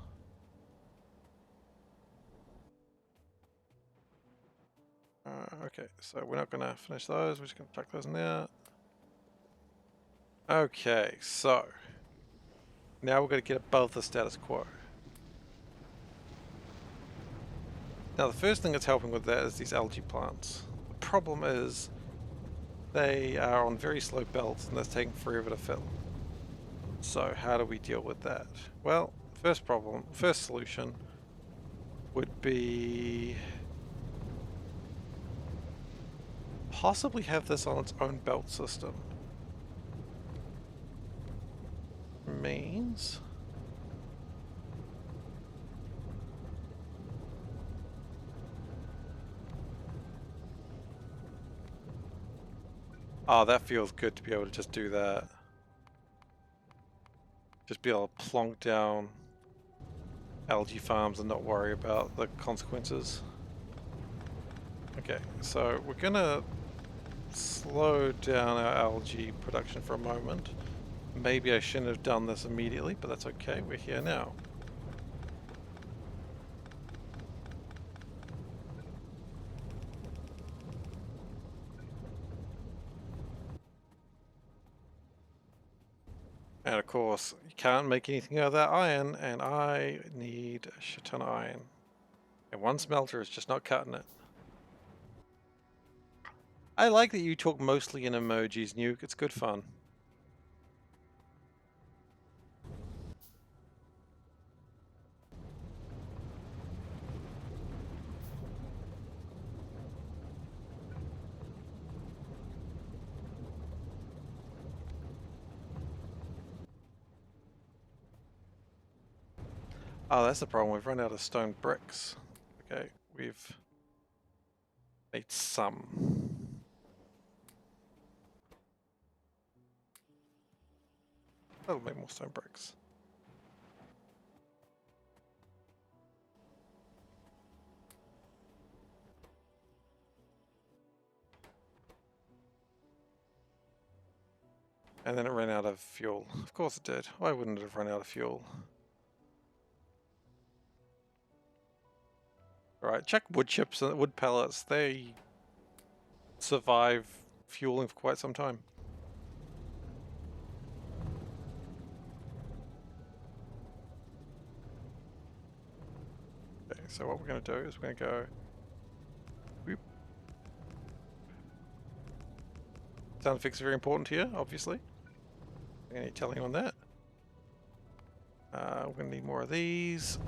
Okay, so we're not going to finish those. We're just going to chuck those in there. Okay, so now we're going to get above the status quo. Now the first thing that's helping with that is these algae plants. The problem is they are on very slow belts and that's taking forever to fill. So how do we deal with that? Well, first solution would be possibly have this on its own belt system. Means oh, that feels good to be able to just do that. Just be able to plonk down algae farms and not worry about the consequences. Okay, so we're gonna slow down our algae production for a moment. Maybe I shouldn't have done this immediately, but that's okay, we're here now. And of course, you can't make anything out of that iron, and I need a shit ton of iron. And one smelter is just not cutting it. I like that you talk mostly in emojis, Nuke, it's good fun. Oh, that's the problem. We've run out of stone bricks. Okay, we've made some. That'll make more stone bricks. And then it ran out of fuel. Of course it did. Why wouldn't it have run out of fuel? Alright, check wood chips and wood pellets. They survive fueling for quite some time. Okay, so what we're going to do is we're going to go... Whoop. Sound effects are very important here, obviously. I'm going to need telling on that. We're going to need more of these.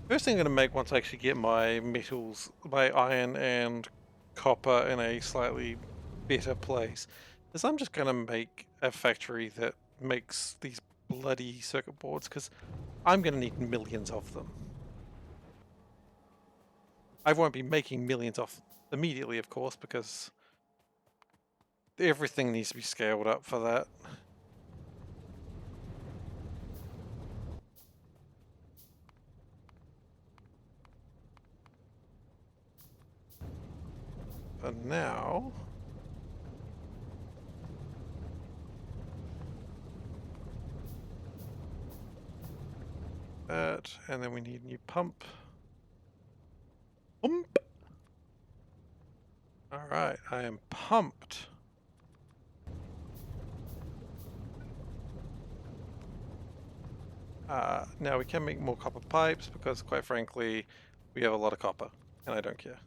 First thing I'm going to make once I actually get my metals, my iron and copper in a slightly better place, is I'm just going to make a factory that makes these bloody circuit boards, because I'm going to need millions of them. I won't be making millions off immediately, of course, because everything needs to be scaled up for that. And now... that, and then we need a new pump. Pump! Alright, I am pumped. Now we can make more copper pipes because, quite frankly, we have a lot of copper, and I don't care.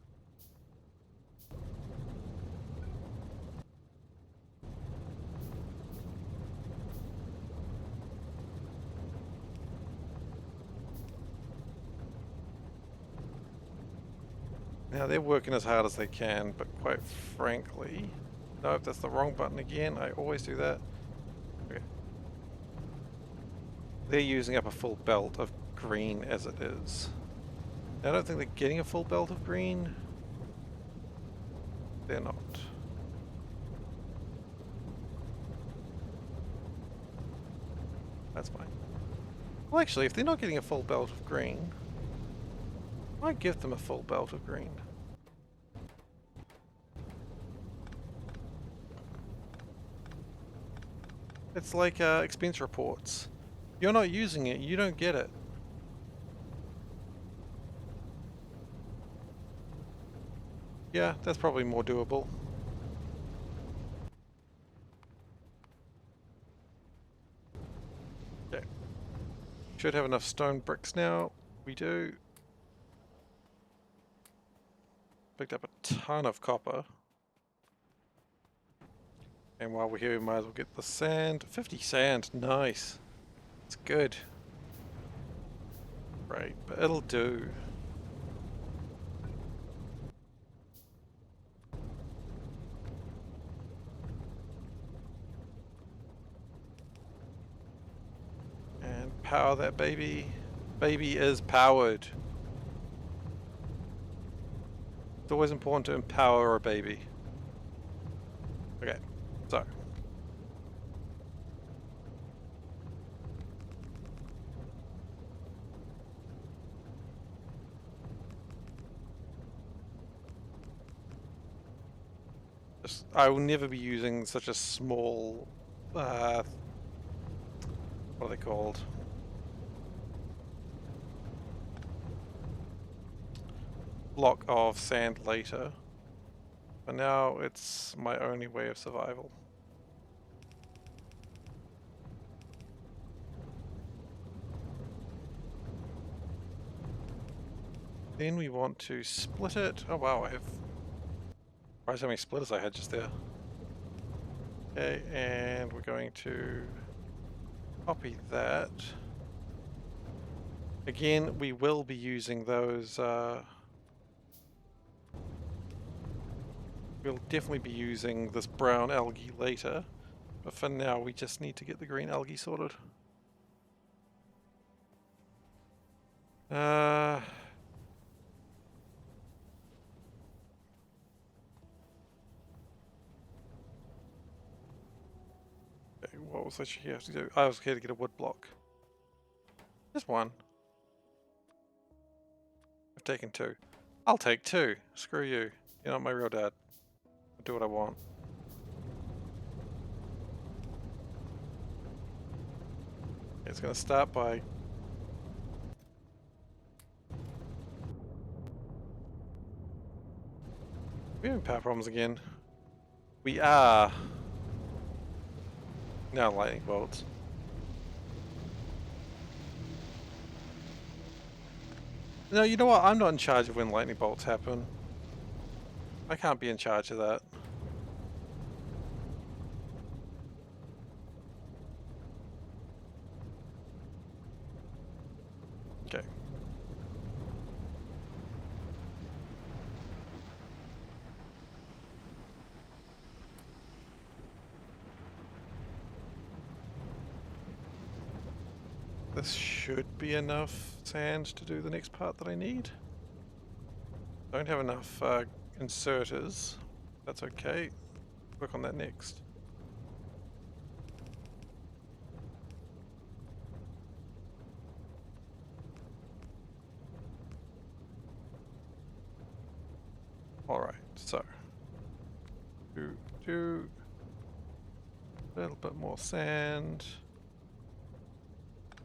Now they're working as hard as they can, but quite frankly... Nope, that's the wrong button again. I always do that. Okay. They're using up a full belt of green as it is. I don't think they're getting a full belt of green. They're not. That's fine. Well, actually, if they're not getting a full belt of green, I might give them a full belt of green. It's like expense reports. You're not using it, you don't get it. Yeah, that's probably more doable. Okay. Should have enough stone bricks now. We do. Picked up a ton of copper. And while we're here, we might as well get the sand. 50 sand, nice. It's good. Right, but it'll do. And power that baby. Baby is powered. It's always important to empower a baby. Okay, so. I will never be using such a small, what are they called? Block of sand later. But now it's my only way of survival. Then we want to split it. Oh wow, I have... Surprised how many splitters I had just there. Okay, and we're going to copy that. Again, we will be using those, we'll definitely be using this brown algae later, but for now we just need to get the green algae sorted. Okay, what was I here to do? I was here to get a wood block. Just one. I've taken two. I'll take two. Screw you. You're not my real dad. I'll do what I want. It's going to start by... We're having power problems again. We are... Now lightning bolts. No, you know what? I'm not in charge of when lightning bolts happen. I can't be in charge of that. Okay. This should be enough sand to do the next part that I need. Don't have enough inserters. That's okay. Work on that next. Alright, so do a little bit more sand.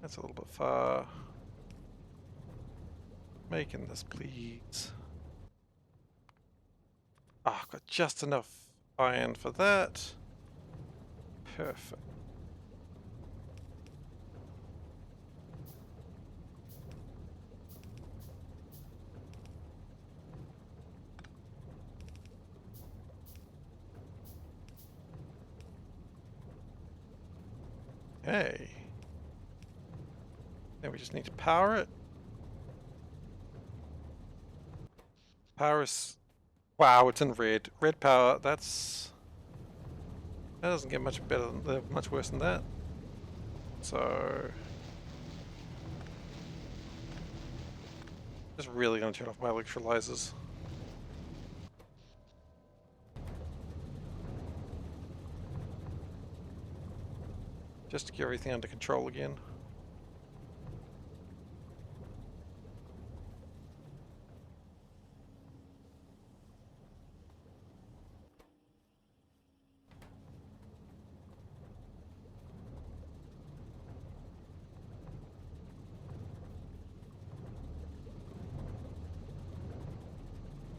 That's a little bit far. Making this, please. Ah, I've got just enough iron for that. Perfect. Hey. Then we just need to power it. Power is... Wow, it's in red. Red power, that's... That doesn't get much better than, much worse than that. So... Just really gonna turn off my electrolyzers. Just to get everything under control again.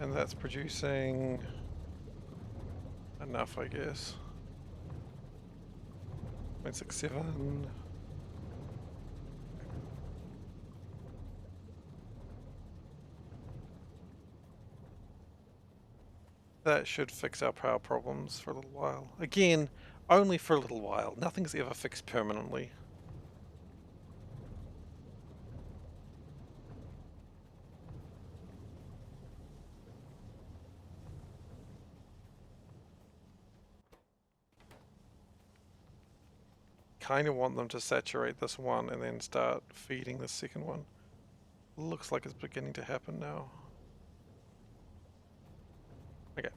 And that's producing enough, I guess. 0.67. That should fix our power problems for a little while. Again, only for a little while. Nothing's ever fixed permanently. Kind of want them to saturate this one and then start feeding the second one. Looks like it's beginning to happen now. Okay.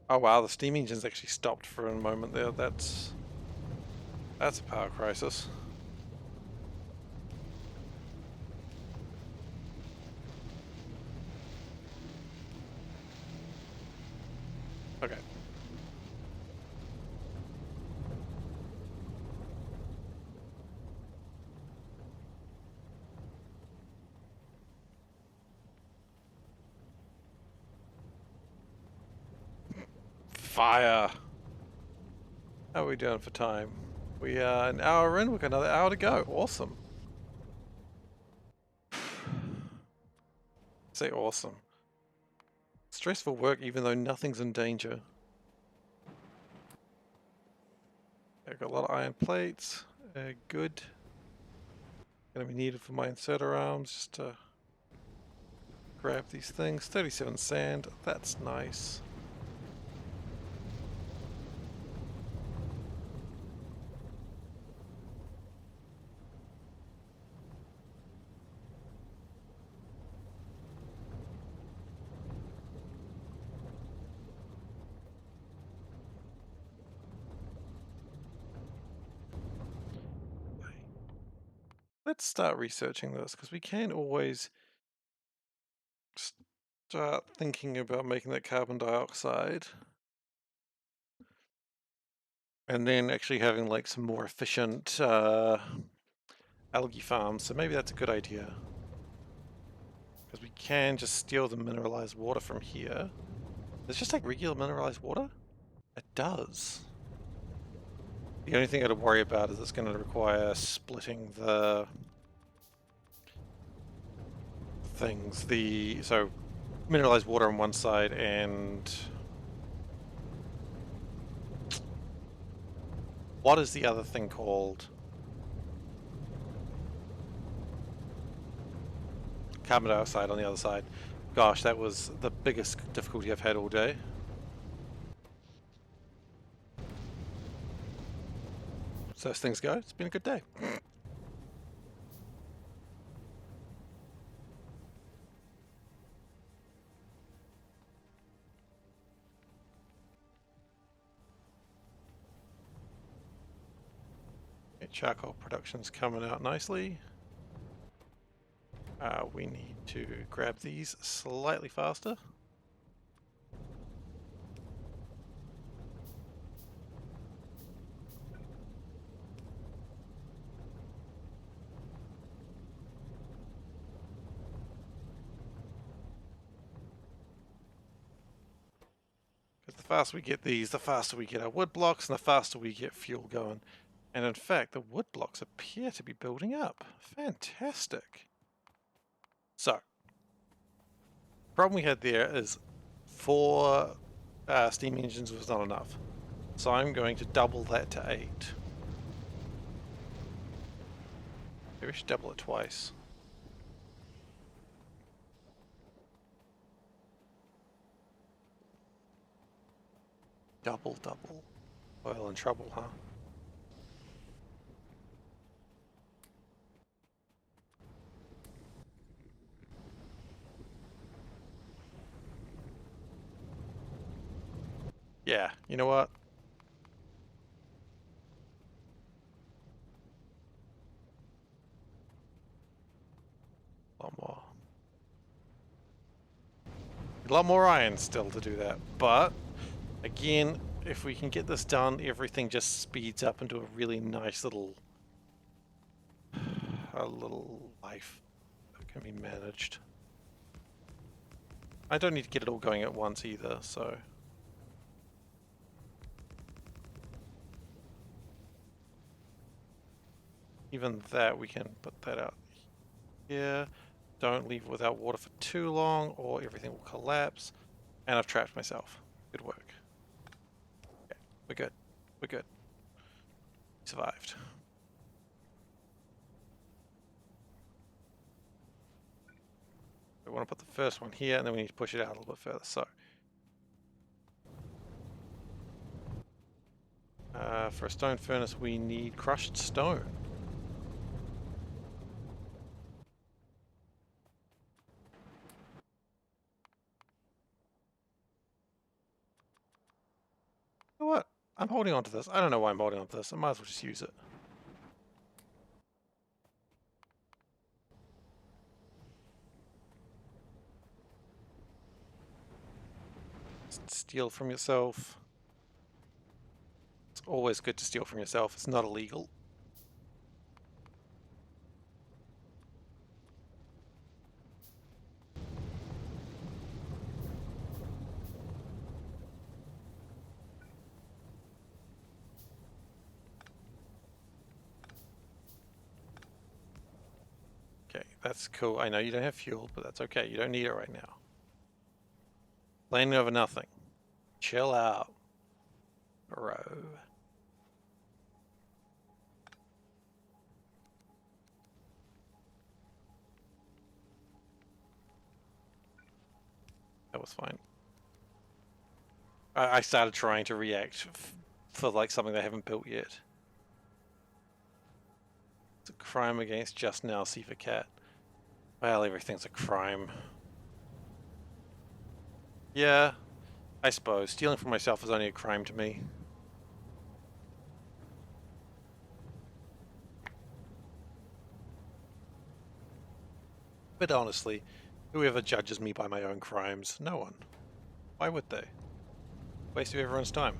Oh wow, the steam engine's actually stopped for a moment there. That's a power crisis. Okay. Fire! How are we doing for time? We are an hour in, we've got another hour to go. Awesome. Say awesome. Stressful work even though nothing's in danger. I've got a lot of iron plates. Good. Gonna be needed for my inserter arms just to grab these things. 37 sand, that's nice. Let's start researching this because we can always start thinking about making that carbon dioxide and then actually having like some more efficient algae farms. So maybe that's a good idea because we can just steal the mineralized water from here. Does it just take regular mineralized water? It does. The only thing I got to worry about is it's going to require splitting the things. So mineralized water on one side and what is the other thing called? Carbon dioxide on the other side. Gosh, that was the biggest difficulty I've had all day. as those things go, it's been a good day. Okay, charcoal production's coming out nicely. We need to grab these slightly faster. Because the faster we get these, the faster we get our wood blocks, and the faster we get fuel going. And in fact, the wood blocks appear to be building up. Fantastic. So, problem we had there is 4 steam engines was not enough. So I'm going to double that to 8. Maybe we should double it twice. Double. Oil in trouble, huh? Yeah, you know what? A lot more iron still to do that, but again, if we can get this done, everything just speeds up into a really nice little life that can be managed. I don't need to get it all going at once either, so even that we can put that out here. Don't leave without water for too long or everything will collapse. And I've trapped myself. Good work. Okay, we're good. We're good. Survived. We want to put the first one here and then we need to push it out a little bit further. So, for a stone furnace we need crushed stone. You know what? I'm holding on to this. I don't know why I'm holding on to this. I might as well just use it. Steal from yourself. It's always good to steal from yourself. It's not illegal. Okay, that's cool. I know you don't have fuel, but that's okay. You don't need it right now. Playing over nothing. Chill out, bro. That was fine. I started trying to react for like something they haven't built yet. It's a crime against just now SeiferKatt. Well, everything's a crime. Yeah, I suppose. Stealing from myself is only a crime to me. But honestly, whoever judges me by my own crimes? No one. Why would they? Waste of everyone's time.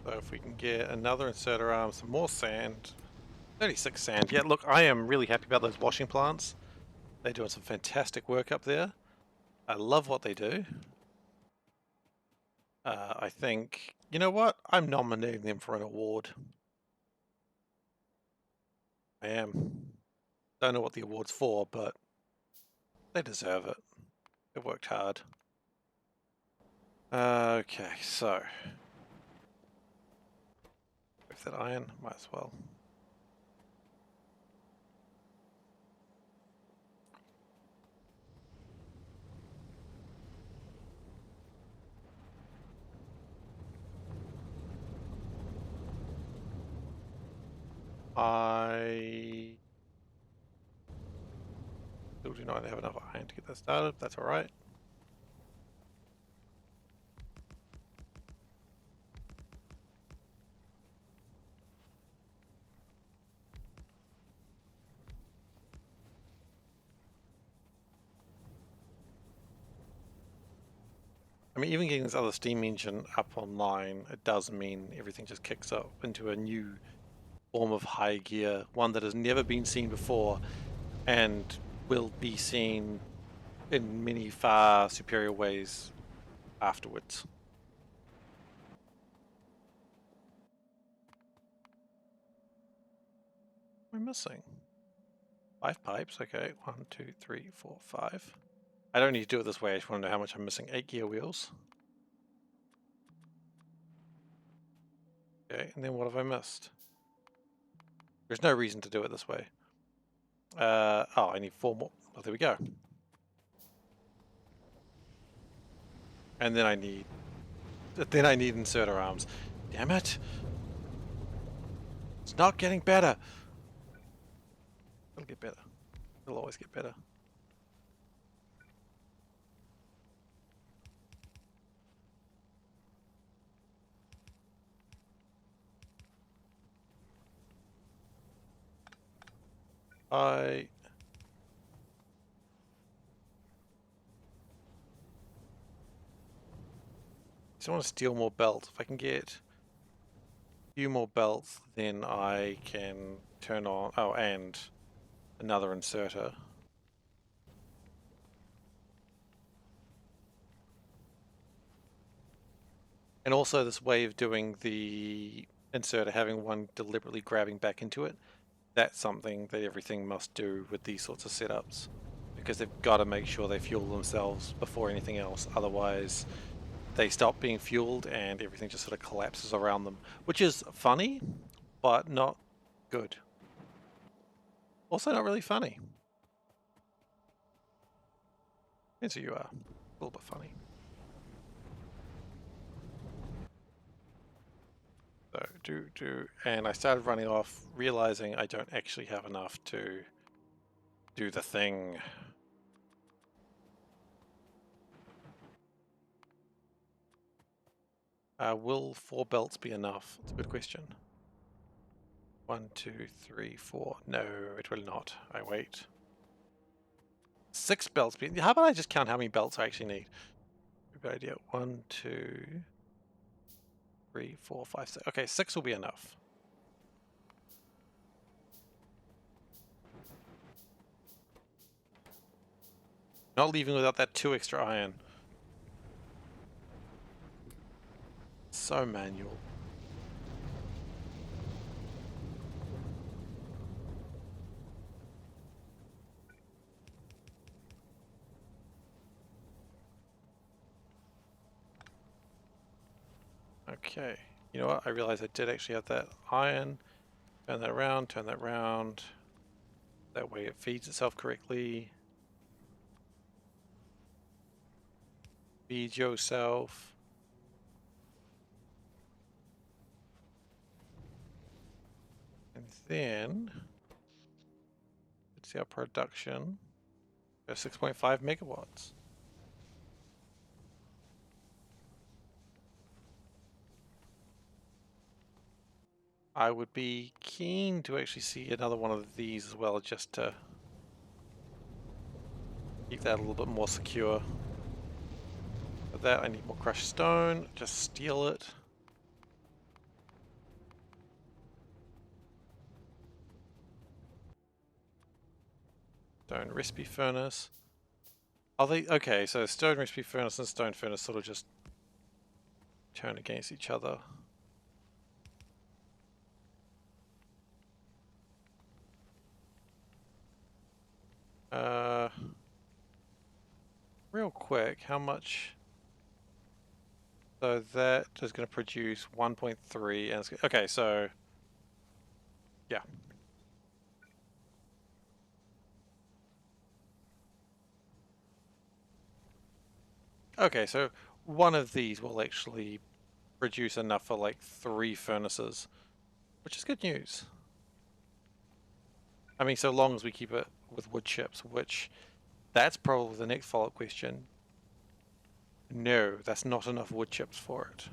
So if we can get another inserter arm, some more sand. 36 sand. Yeah, look, I am really happy about those washing plants. They're doing some fantastic work up there. I love what they do. I think, you know what? I'm nominating them for an award. I am. Don't know what the award's for, but they deserve it. They worked hard. Okay, so with that iron, might as well. I still do not have enough iron to get that started. That's all right. I mean, even getting this other steam engine up online, it does mean everything just kicks up into a new form of high gear, one that has never been seen before and will be seen in many far superior ways afterwards. What am I missing? 5 pipes, okay. 1, 2, 3, 4, 5. I don't need to do it this way, I just want to know how much I'm missing. 8 gear wheels. Okay, and then what have I missed? There's no reason to do it this way. Oh, I need 4 more. Oh, there we go. And then I need inserter arms. Damn it! It's not getting better. It'll get better. It'll always get better. I just want to steal more belts. If I can get a few more belts, then I can turn on... Oh, and another inserter. And also this way of doing the inserter, having one deliberately grabbing back into it, that's something that everything must do with these sorts of setups. Because they've got to make sure they fuel themselves before anything else, otherwise they stop being fueled and everything just sort of collapses around them, which is funny, but not good. Also not really funny. Yes, you are. A little bit funny. So and I started running off, realizing I don't actually have enough to do the thing. Will 4 belts be enough? It's a good question. 1, 2, 3, 4. No, it will not. I wait. 6 belts. How about I just count how many belts I actually need? Good idea. 1, 2, 3, 4, 5, 6. Okay, 6 will be enough. Not leaving without that 2 extra iron. So manual. Okay. You know what? I realized I did actually have that iron. Turn that around, turn that around. That way it feeds itself correctly. Feed yourself. And then, let's see our production. 6.5 megawatts. I would be keen to actually see another one of these as well, just to keep that a little bit more secure. For that, I need more crushed stone. Just steal it. Stone recipe furnace. Are they okay? So stone recipe furnace and stone furnace sort of just turn against each other. Real quick, how much? So that is going to produce 1.3, and it's okay. So yeah. Okay, so one of these will actually produce enough for like 3 furnaces, which is good news. I mean, so long as we keep it with wood chips, which that's probably the next follow-up question. No, that's not enough wood chips for it.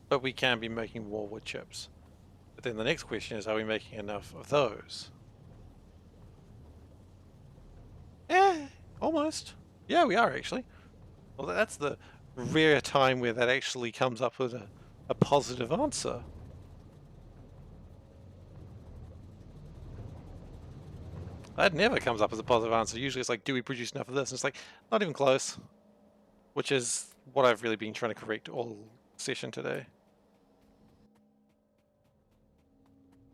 But we can be making more wood chips. But then the next question is, are we making enough of those? Almost. Yeah, we are actually. Well, that's the rare time where that actually comes up with a positive answer. That never comes up as a positive answer. Usually it's like, do we produce enough of this? And it's like, not even close. Which is what I've really been trying to correct all session today.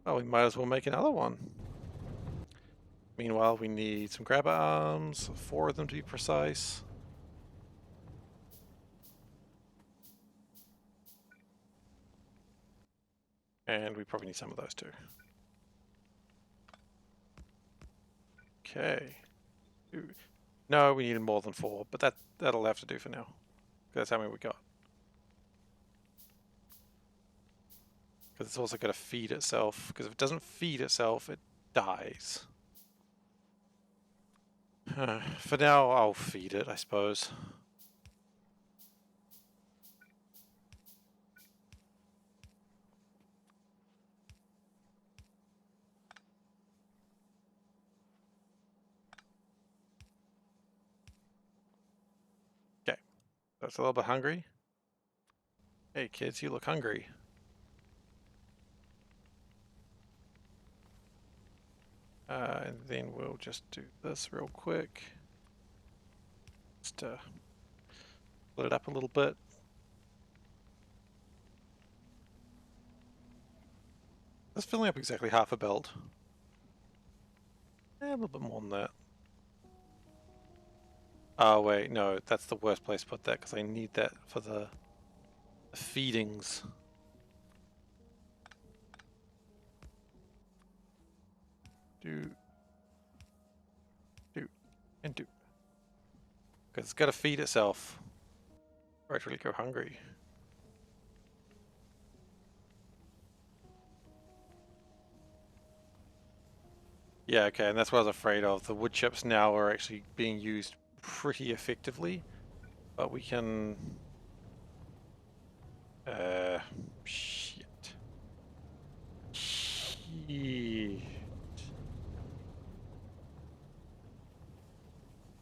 Oh, we might as well make another one. Meanwhile, we need some grabber arms, 4 of them to be precise. And we probably need some of those too. Okay. No, we needed more than 4, but that'll have to do for now. That's how many we got. Because it's also got to feed itself. Because if it doesn't feed itself, it dies. For now, I'll feed it, I suppose. Okay. That's a little bit hungry. Hey kids, you look hungry. And then we'll just do this real quick. Just to split it up a little bit. That's filling up exactly half a belt. A little bit more than that. Oh wait, no, that's the worst place to put that because I need that for the feedings. Do, and do. Because it's got to feed itself, or it really go hungry. Yeah, okay, and that's what I was afraid of. The wood chips now are actually being used pretty effectively, but we can... shit. Shit.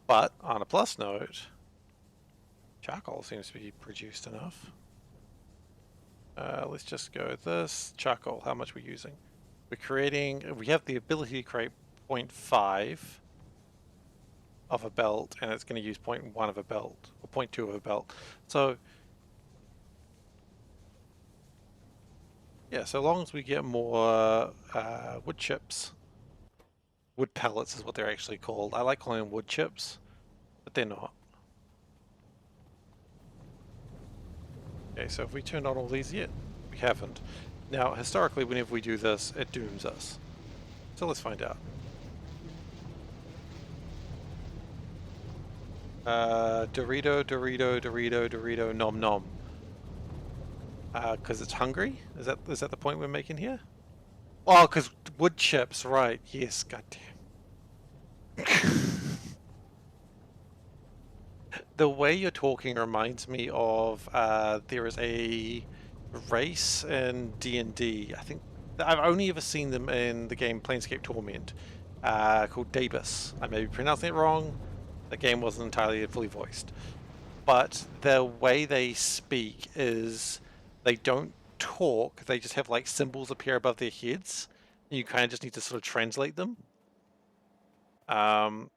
But, on a plus note, charcoal seems to be produced enough. Let's just go with this. Charcoal, how much we're using. We have the ability to create 0.5 of a belt, and it's going to use 0.1 of a belt, or 0.2 of a belt. So, yeah, so long as we get more wood chips. Wood pellets is what they're actually called. I like calling them wood chips, but they're not. Okay, so if we turn on all these yet, we haven't. Now, historically, whenever we do this, it dooms us. So let's find out. Dorito, Dorito, Dorito, Dorito, nom nom. Because it's hungry? Is that the point we're making here? Oh, because wood chips, right. Yes, goddamn. The way you're talking reminds me of there is a race in D&D. I think I've only ever seen them in the game Planescape Torment, called Davis. I may be pronouncing it wrong. The game wasn't entirely fully voiced, but the way they speak is they don't talk. They just have like symbols appear above their heads, and you kind of just need to sort of translate them. And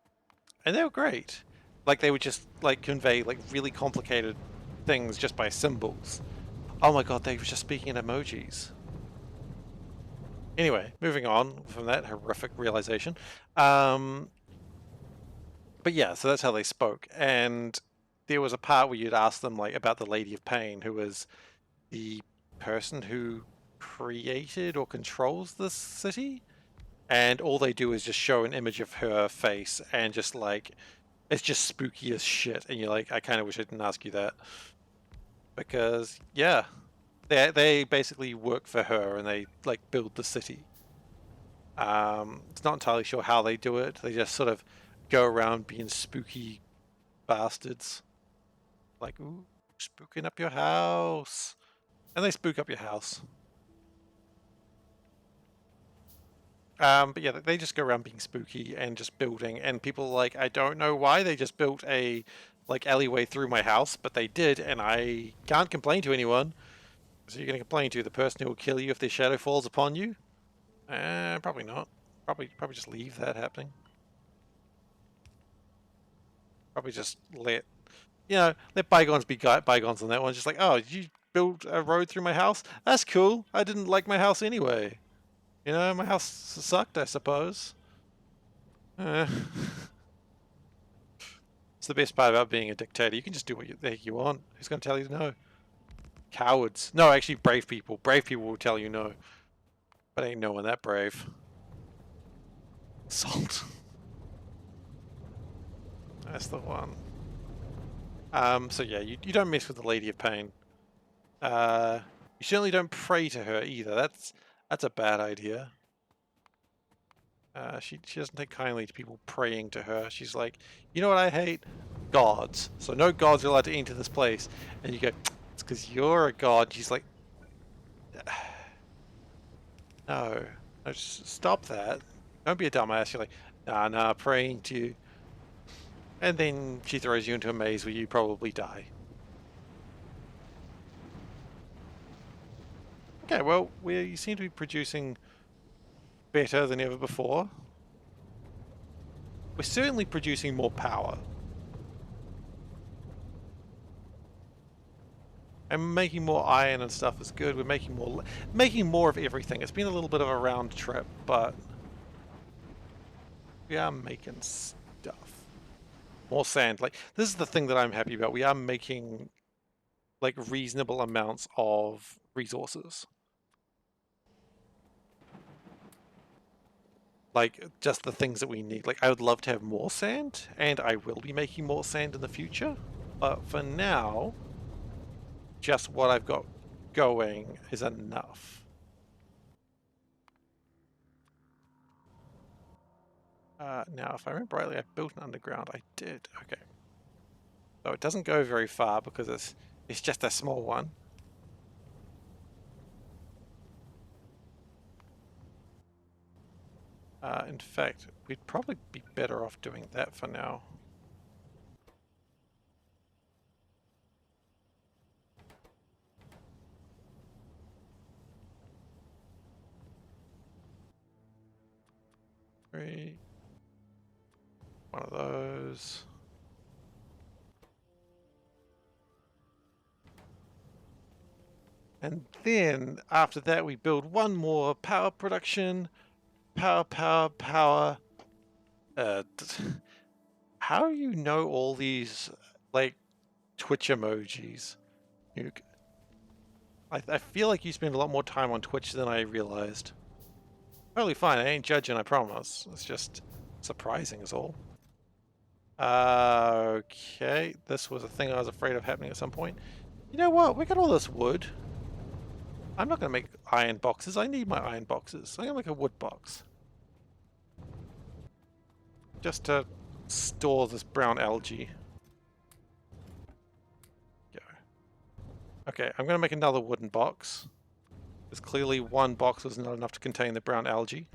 they were great. Like they would just like convey like really complicated things just by symbols. Oh my god, they were just speaking in emojis. Anyway, moving on from that horrific realization. But yeah, so that's how they spoke. And there was a part where you'd ask them like about the Lady of Pain, who was the person who created or controls this city. And all they do is just show an image of her face and just like it's just spooky as shit, and you're like, I kind of wish I didn't ask you that, because yeah, they basically work for her and they like build the city. It's not entirely sure how they do it. They just sort of go around being spooky bastards. Like, ooh, spooking up your house. And they spook up your house. But yeah, they just go around being spooky and just building, and people are like, I don't know why they just built a like alleyway through my house, but they did, and I can't complain to anyone. So you're going to complain to the person who will kill you if their shadow falls upon you? Probably not. Probably just leave that happening. Probably just let let bygones be bygones on that one. Just like, oh, you built a road through my house? That's cool. I didn't like my house anyway. My house sucked, I suppose. Eh. It's the best part about being a dictator. You can just do what the heck you want. Who's going to tell you no? Cowards. No, actually, brave people. Brave people will tell you no. But ain't no one that brave. Salt. That's the one. So yeah, you don't mess with the Lady of Pain. You certainly don't pray to her either. That's a bad idea. She doesn't take kindly to people praying to her. She's like, you know what I hate? Gods. So no gods are allowed to enter this place. And you go, it's because you're a god. She's like, no, just stop that. Don't be a dumbass. You're like, nah, praying to you. And then she throws you into a maze where you probably die. Okay, well, you seem to be producing better than ever before. We're certainly producing more power. And making more iron and stuff is good. We're making more of everything. It's been a little bit of a round trip, but we are making stuff. More sand. Like, this is the thing that I'm happy about. We are making like reasonable amounts of resources. Like, just the things that we need. Like, I would love to have more sand, and I will be making more sand in the future. But for now, just what I've got going is enough. Now, if I remember rightly, I built an underground. I did. Okay. So it doesn't go very far because it's just a small one. In fact, we'd probably be better off doing that for now. One of those. And then after that, we build one more power production. Power. How do you know all these like Twitch emojis? I feel like you spend a lot more time on Twitch than I realized. Totally fine. I ain't judging, I promise. It's just surprising is all. Okay. This was a thing I was afraid of happening at some point. You know what? We got all this wood. I'm not going to make iron boxes. I need my iron boxes. I'm going to make a wood box. Just to store this brown algae. Go. Okay, I'm going to make another wooden box. Because clearly one box was not enough to contain the brown algae.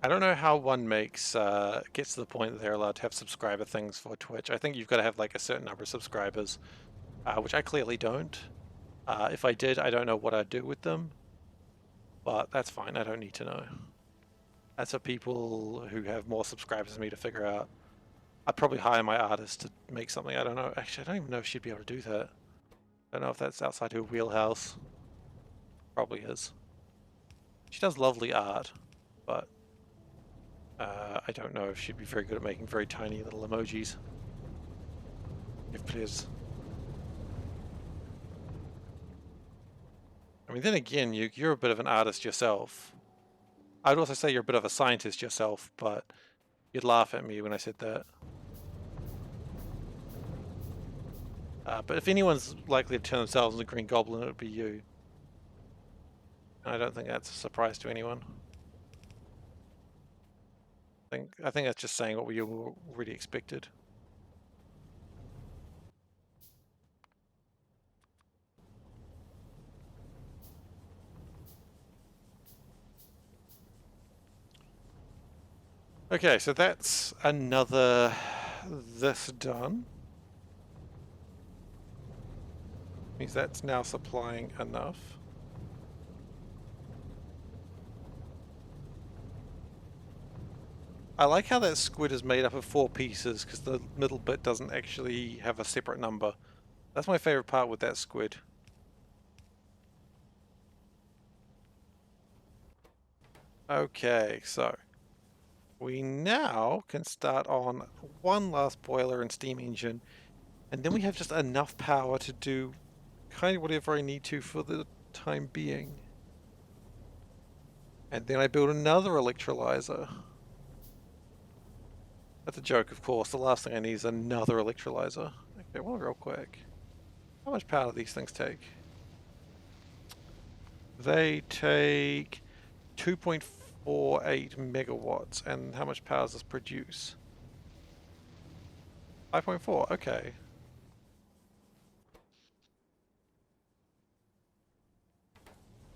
I don't know how one gets to the point that they're allowed to have subscriber things for Twitch. I think you've got to have like a certain number of subscribers, which I clearly don't. If I did, I don't know what I'd do with them, but that's fine. I don't need to know. That's for people who have more subscribers than me to figure out. I'd probably hire my artist to make something. I don't know. Actually, I don't even know if she'd be able to do that. I don't know if that's outside her wheelhouse. Probably is. She does lovely art, but I don't know if she'd be very good at making very tiny little emojis. If please. I mean, then again, you're a bit of an artist yourself. I'd also say you're a bit of a scientist yourself, but you'd laugh at me when I said that. But if anyone's likely to turn themselves into Green Goblin, it would be you. And I don't think that's a surprise to anyone. I think that's just saying what we already expected. Okay, so that's another this done. Means that's now supplying enough. I like how that squid is made up of 4 pieces because the middle bit doesn't actually have a separate number. That's my favorite part with that squid. Okay, so we now can start on one last boiler and steam engine, and then we have just enough power to do kind of whatever I need to for the time being. And then I build another electrolyzer. That's a joke, of course. The last thing I need is another electrolyzer. Okay, well, real quick. How much power do these things take? They take 2.48 megawatts. And how much power does this produce? 5.4, okay.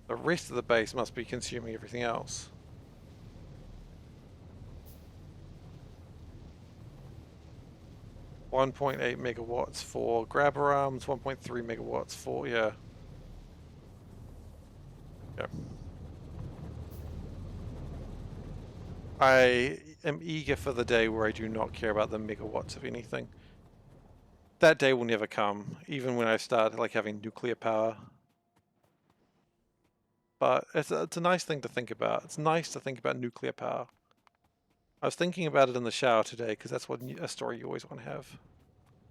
The rest of the base must be consuming everything else. $1.8 megawatts for grabber arms, 1.3 megawatts for, yeah. Yep. I am eager for the day where I do not care about the megawatts of anything. That day will never come, even when I start like having nuclear power. But it's a nice thing to think about. It's nice to think about nuclear power. I was thinking about it in the shower today because that's what a story you always want to have.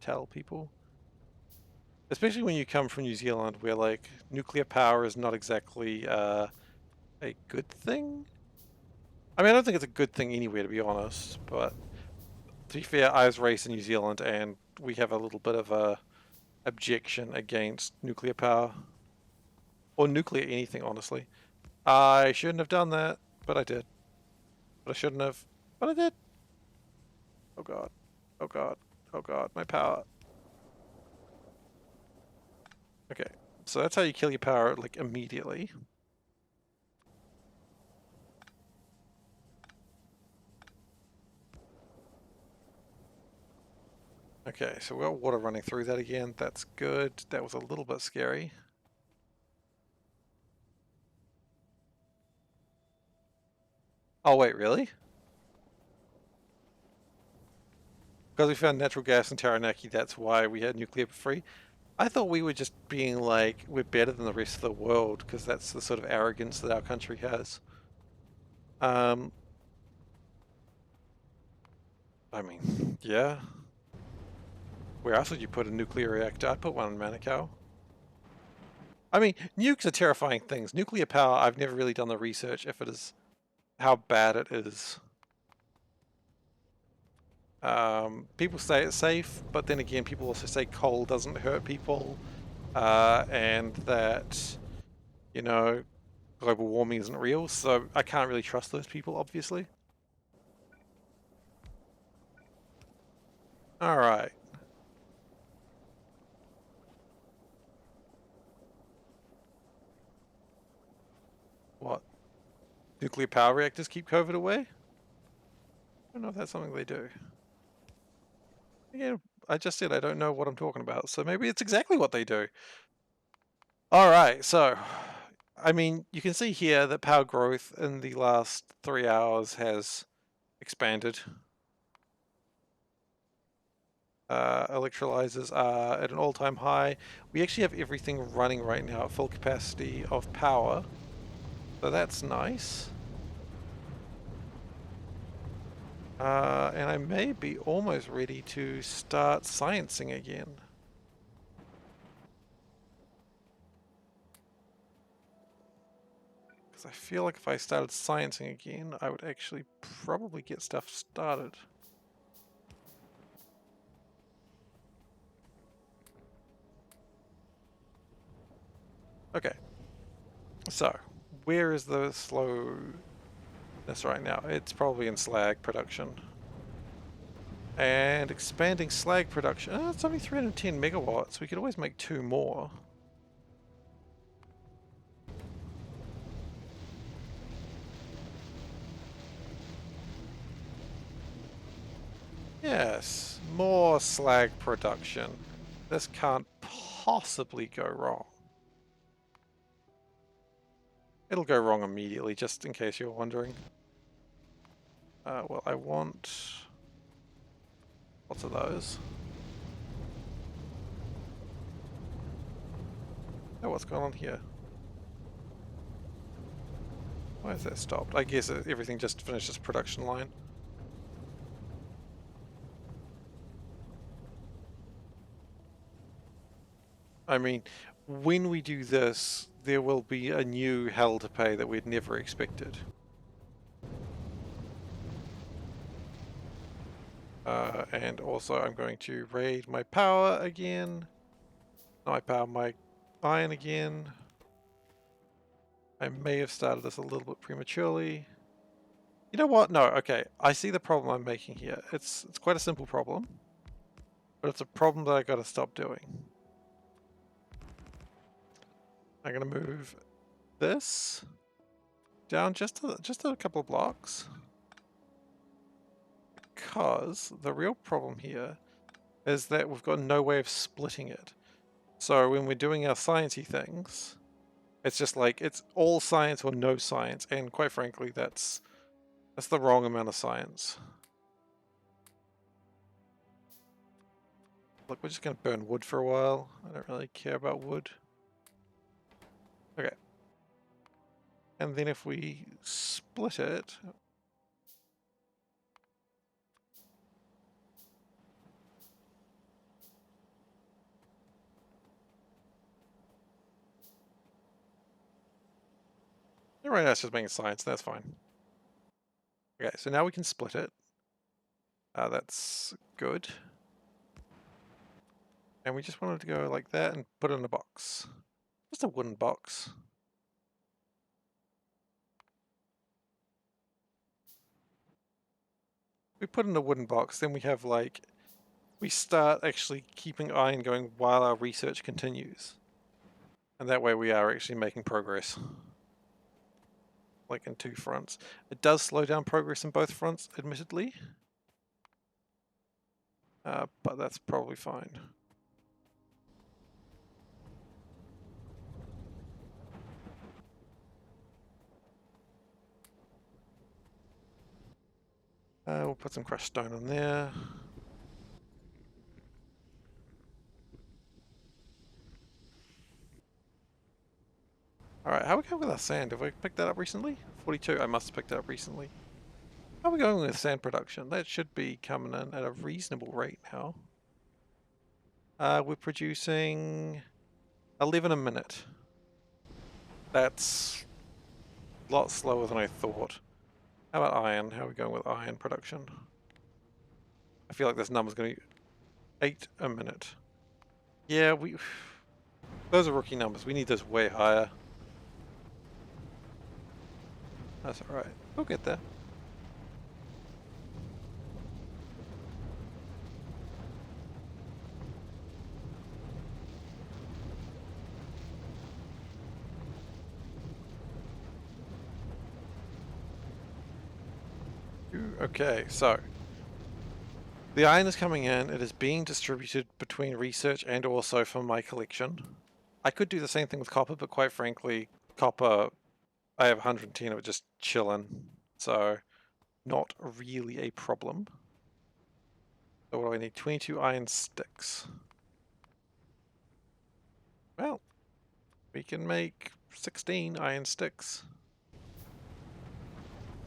Tell people. Especially when you come from New Zealand where like nuclear power is not exactly a good thing. I mean, I don't think it's a good thing anywhere, to be honest, but to be fair, I was raised in New Zealand and we have a little bit of a objection against nuclear power. Or nuclear anything, honestly. I shouldn't have done that, but I did. But I shouldn't have, but I did. Oh god. Oh god. Oh god, my power. Okay, so that's how you kill your power, like, immediately. Okay, so we got water running through that again. That's good. That was a little bit scary. Oh wait, really? Because we found natural gas in Taranaki, that's why we had nuclear free. I thought we were just being like, we're better than the rest of the world, because that's the sort of arrogance that our country has. I mean, yeah. Where else would you put a nuclear reactor? I'd put one in Manukau. I mean, nukes are terrifying things. Nuclear power, I've never really done the research if it is, how bad it is. People say it's safe, but then again, people also say coal doesn't hurt people, and that, you know, global warming isn't real, so I can't really trust those people, obviously. Alright. What? Nuclear power reactors keep COVID away? I don't know if that's something they do. Again, I just said I don't know what I'm talking about, so maybe it's exactly what they do. Alright, so, I mean, you can see here that power growth in the last 3 hours has expanded. Electrolyzers are at an all-time high. We actually have everything running right now at full capacity of power, so that's nice. And I may be almost ready to start sciencing again. Because I feel like if I started sciencing again, I would actually probably get stuff started. Okay, so where is the slowness right now? It's probably in slag production. And expanding slag production. Oh, it's only 310 megawatts. We could always make 2 more. Yes, more slag production. This can't possibly go wrong. It'll go wrong immediately, just in case you're wondering. Well, I want... lots of those. Oh, what's going on here? Why is that stopped? I guess everything just finished its production line. I mean, when we do this, there will be a new hell to pay that we'd never expected. And also I'm going to raid my power again. No, I power my iron again. I may have started this a little bit prematurely. You know what? No, okay. I see the problem I'm making here. It's quite a simple problem, but it's a problem that I gotta stop doing. I'm gonna move this down just a couple of blocks. Because the real problem here is that we've got no way of splitting it. So when we're doing our sciencey things, it's just like it's all science or no science, and quite frankly, that's the wrong amount of science. Look, we're just gonna burn wood for a while. I don't really care about wood. Okay. And then if we split it, right now it's just making science, that's fine. Okay, so now we can split it. That's good. And we just wanted to go like that and put it in a box. Just a wooden box. We put in a wooden box, then we have like, we start actually keeping iron going while our research continues. And that way we are actually making progress. Like in 2 fronts. It does slow down progress in both fronts, admittedly. But that's probably fine. We'll put some crushed stone on there. Alright, how are we going with our sand? Have we picked that up recently? 42, I must have picked that up recently. How are we going with sand production? That should be coming in at a reasonable rate now. We're producing 11 a minute. That's a lot slower than I thought. How about iron? How are we going with iron production? I feel like this number's going to be 8 a minute. Yeah, those are rookie numbers. We need those way higher. That's alright. We'll get there. Okay, so the iron is coming in. It is being distributed between research and also for my collection. I could do the same thing with copper, but quite frankly, copper, I have 110 of it just chilling. So, not really a problem. So what do I need? 22 iron sticks. Well, we can make 16 iron sticks.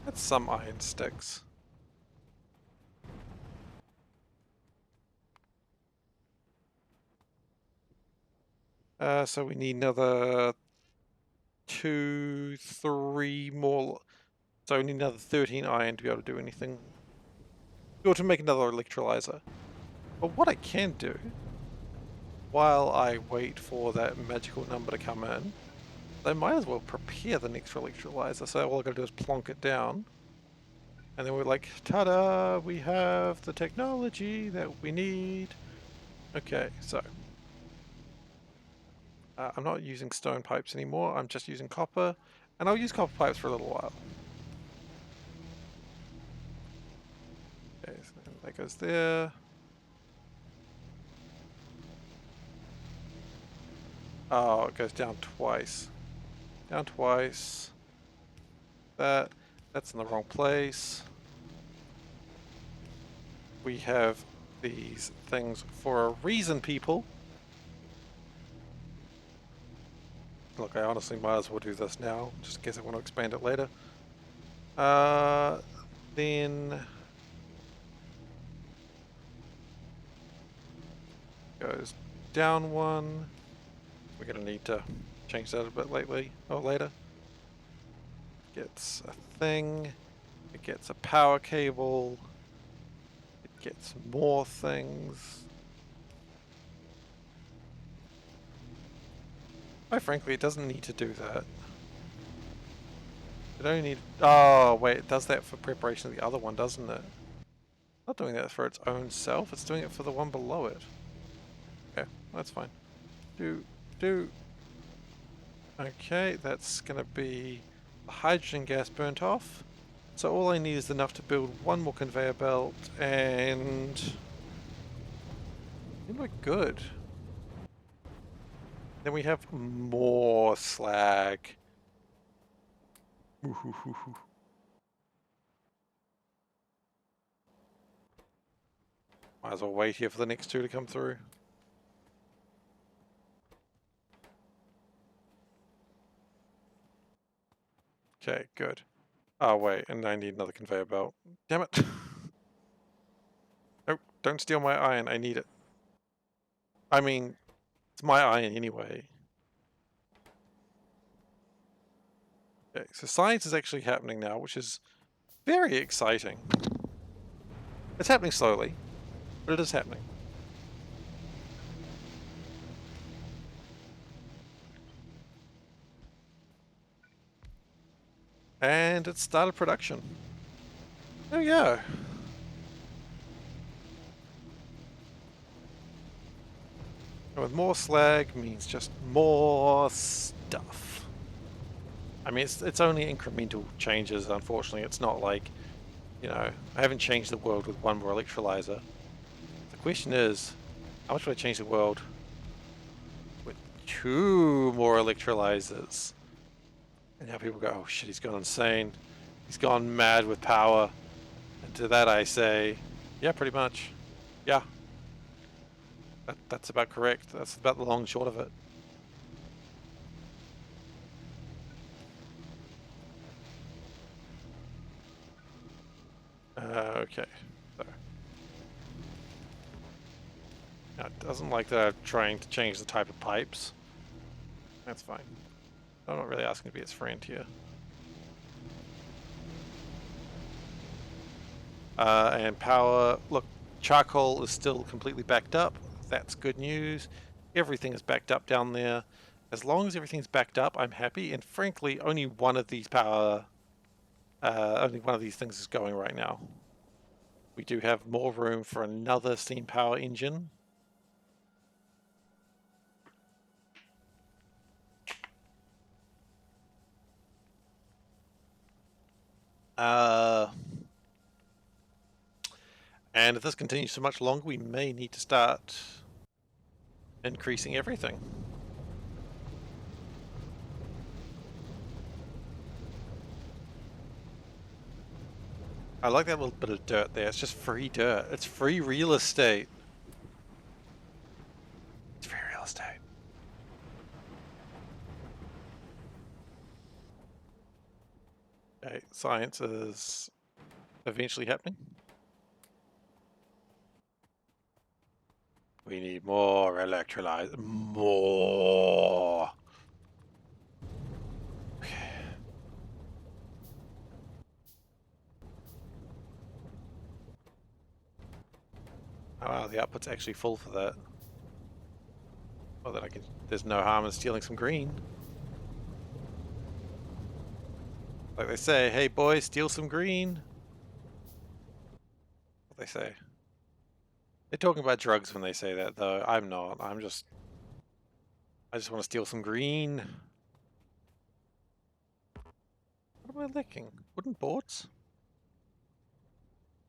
That's some iron sticks. So we need another 2, 3 more. So we need another 13 iron to be able to do anything. Or to make another electrolyzer. But what I can do, while I wait for that magical number to come in, They might as well prepare the next electrolyzer, so all I gotta do is plonk it down. And then we're like, ta-da, we have the technology that we need. Okay, so. I'm not using stone pipes anymore, I'm just using copper. And I'll use copper pipes for a little while. Okay, so that goes there. Oh, it goes down twice. Down twice. That's in the wrong place. We have these things for a reason, people. Look, I honestly might as well do this now, just in case I want to expand it later. Then goes down one. We're gonna need to change that a bit later. Gets a thing. It gets a power cable. It gets more things. Quite frankly, it doesn't need to do that. It only need. Oh wait, it does that for preparation of the other one, doesn't it? Not doing that for its own self. It's doing it for the one below it. Okay, that's fine. Do. Okay, that's gonna be the hydrogen gas burnt off. So all I need is enough to build one more conveyor belt, and then we're good. Then we have more slag. Might as well wait here for the next two to come through. Okay, good. Oh wait, and I need another conveyor belt. Damn it! Nope, don't steal my iron, I need it. I mean, it's my iron anyway. Okay, so science is actually happening now, which is very exciting. It's happening slowly, but it is happening. And it started production. There we go. And with more slag means just more stuff. I mean, it's only incremental changes, unfortunately. It's not like, you know, I haven't changed the world with one more electrolyzer. The question is, how much would I change the world with two more electrolyzers? And now people go, oh shit, he's gone insane. He's gone mad with power. And to that I say, yeah, pretty much. Yeah. That's about correct. That's about the long and short of it. Okay. So. Now, it doesn't like that I'm trying to change the type of pipes. That's fine. I'm not really asking to be its friend here. And power, look, charcoal is still completely backed up. That's good news. Everything is backed up down there. As long as everything's backed up, I'm happy. And frankly, only one of these things is going right now. We do have more room for another steam power engine. And if this continues for much longer, we may need to start increasing everything. I like that little bit of dirt there. It's just free dirt. It's free real estate. It's free real estate. Okay, science is eventually happening. We need more electrolyzer. More. Okay. Oh wow, the output's actually full for that. Well, then there's no harm in stealing some green. Like they say, hey boys, steal some green. What they say. They're talking about drugs when they say that, though. I'm not. I just want to steal some green. What am I licking? Wooden boards?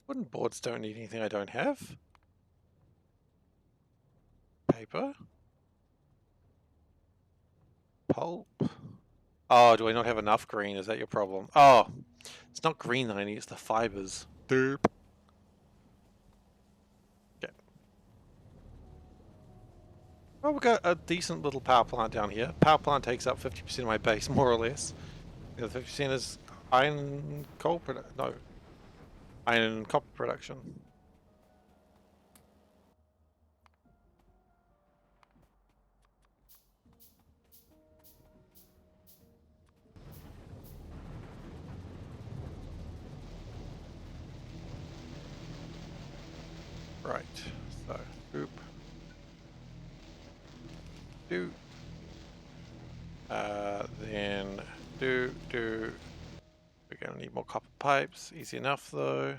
Wooden boards don't need anything I don't have. Paper. Pulp. Oh, do I not have enough green? Is that your problem? Oh, it's not green that I need, it's the fibers. Derp. Okay. Well, we've got a decent little power plant down here. Power plant takes up 50% of my base, more or less. The other 50% is iron coal production. No. Iron and copper production. Right. So, oop. Do. Then do. We're going to need more copper pipes. Easy enough, though.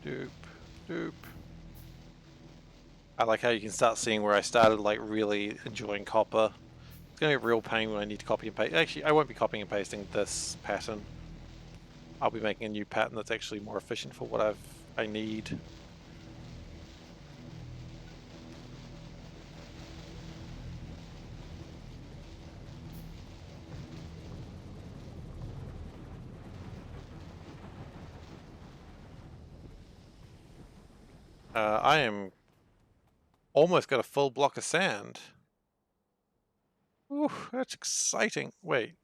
Doop. Doop. I like how you can start seeing where I started, like, really enjoying copper. It's going to be a real pain when I need to copy and paste. Actually, I won't be copying and pasting this pattern. I'll be making a new pattern that's actually more efficient for what I need. I am almost got a full block of sand. Ooh, that's exciting. Wait.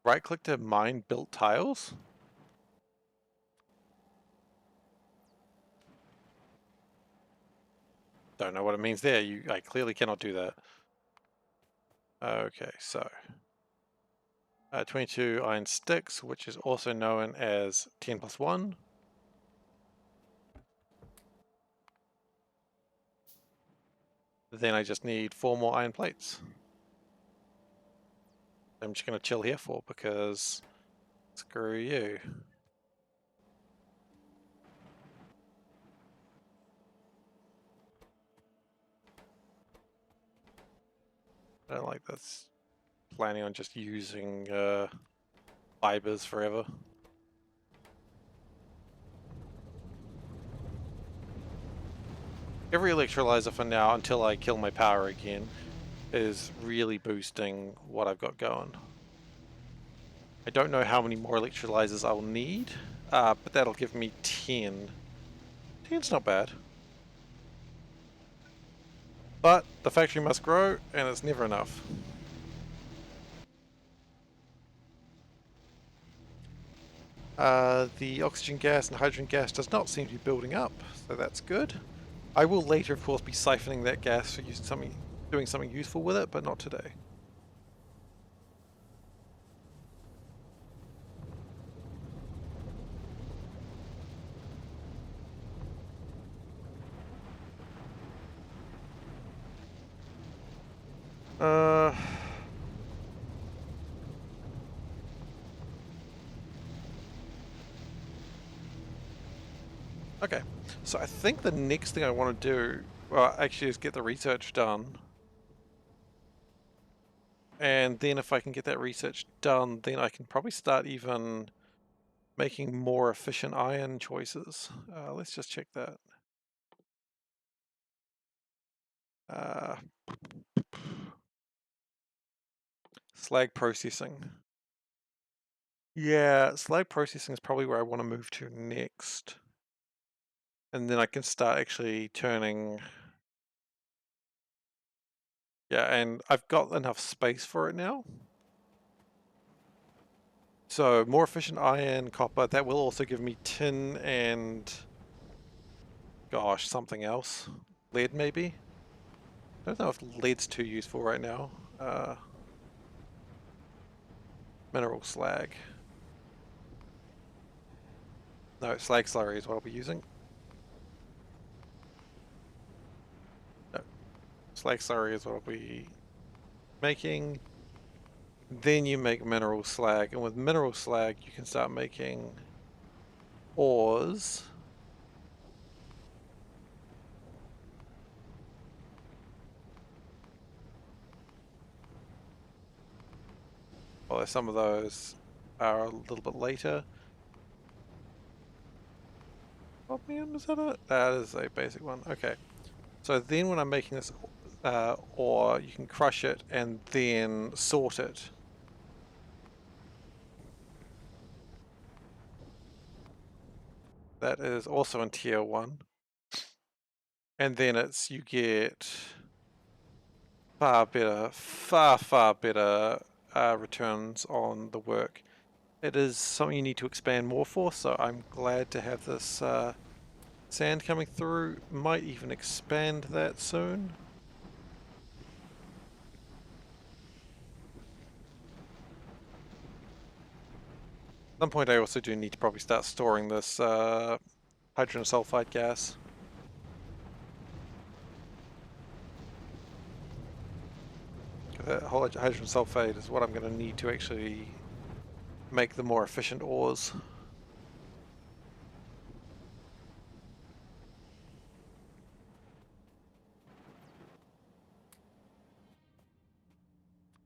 Right click to mine built tiles? Don't know what it means there. I clearly cannot do that. Okay, so 22 iron sticks, which is also known as 10 plus 1. Then I just need 4 more iron plates. I'm just going to chill here for because screw you. I don't like this. Planning on just using fibers forever. Every electrolyzer for now, until I kill my power again, is really boosting what I've got going. I don't know how many more electrolyzers I'll need, but that'll give me 10. 10's not bad. But the factory must grow, and it's never enough. The oxygen gas and hydrogen gas does not seem to be building up, so that's good. I will later, of course, be siphoning that gas for doing something useful with it, but not today. Okay, so I think the next thing I want to do, well, actually, is get the research done. And then if I can get that research done, then I can probably start even making more efficient iron choices. Let's just check that. Slag processing. Yeah, slag processing is probably where I want to move to next. And then I can start actually turning... Yeah, and I've got enough space for it now. So more efficient iron, copper, that will also give me tin and... Gosh, something else. Lead, maybe? I don't know if lead's too useful right now. Mineral slag. No, slag slurry is what I'll be using. Slag slurry is what I'll be making. Then you make mineral slag, and with mineral slag you can start making ores. Although some of those are a little bit later. Cadmium, is that it? That is a basic one. Okay. So then when I'm making this ore, you can crush it and then sort it. That is also in tier 1. And then you get far better returns on the work. It is something you need to expand more for, so I'm glad to have this sand coming through. Might even expand that soon. At some point I also do need to probably start storing this hydrogen sulfide gas. That whole hydrogen sulfide is what I'm going to need to actually make the more efficient ores.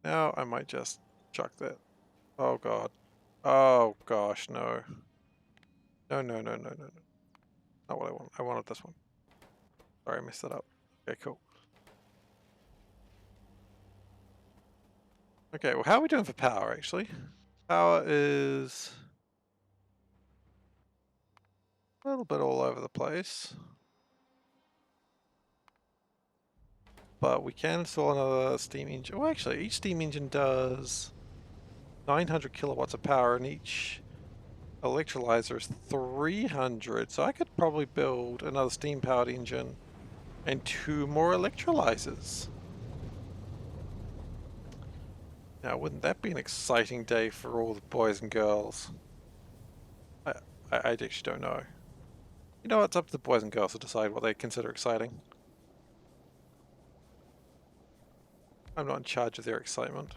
Now I might just chuck that. Oh god. Oh gosh, no. No, no, no, no, no, no. Not what I want. I wanted this one. Sorry, I messed that up. Okay, cool. Okay, well how are we doing for power actually? Power is a little bit all over the place. But we can install another steam engine. Well actually, each steam engine does 900 kilowatts of power and each electrolyzer is 300. So I could probably build another steam powered engine and 2 more electrolyzers. Now, wouldn't that be an exciting day for all the boys and girls? I actually don't know. You know, it's up to the boys and girls to decide what they consider exciting. I'm not in charge of their excitement.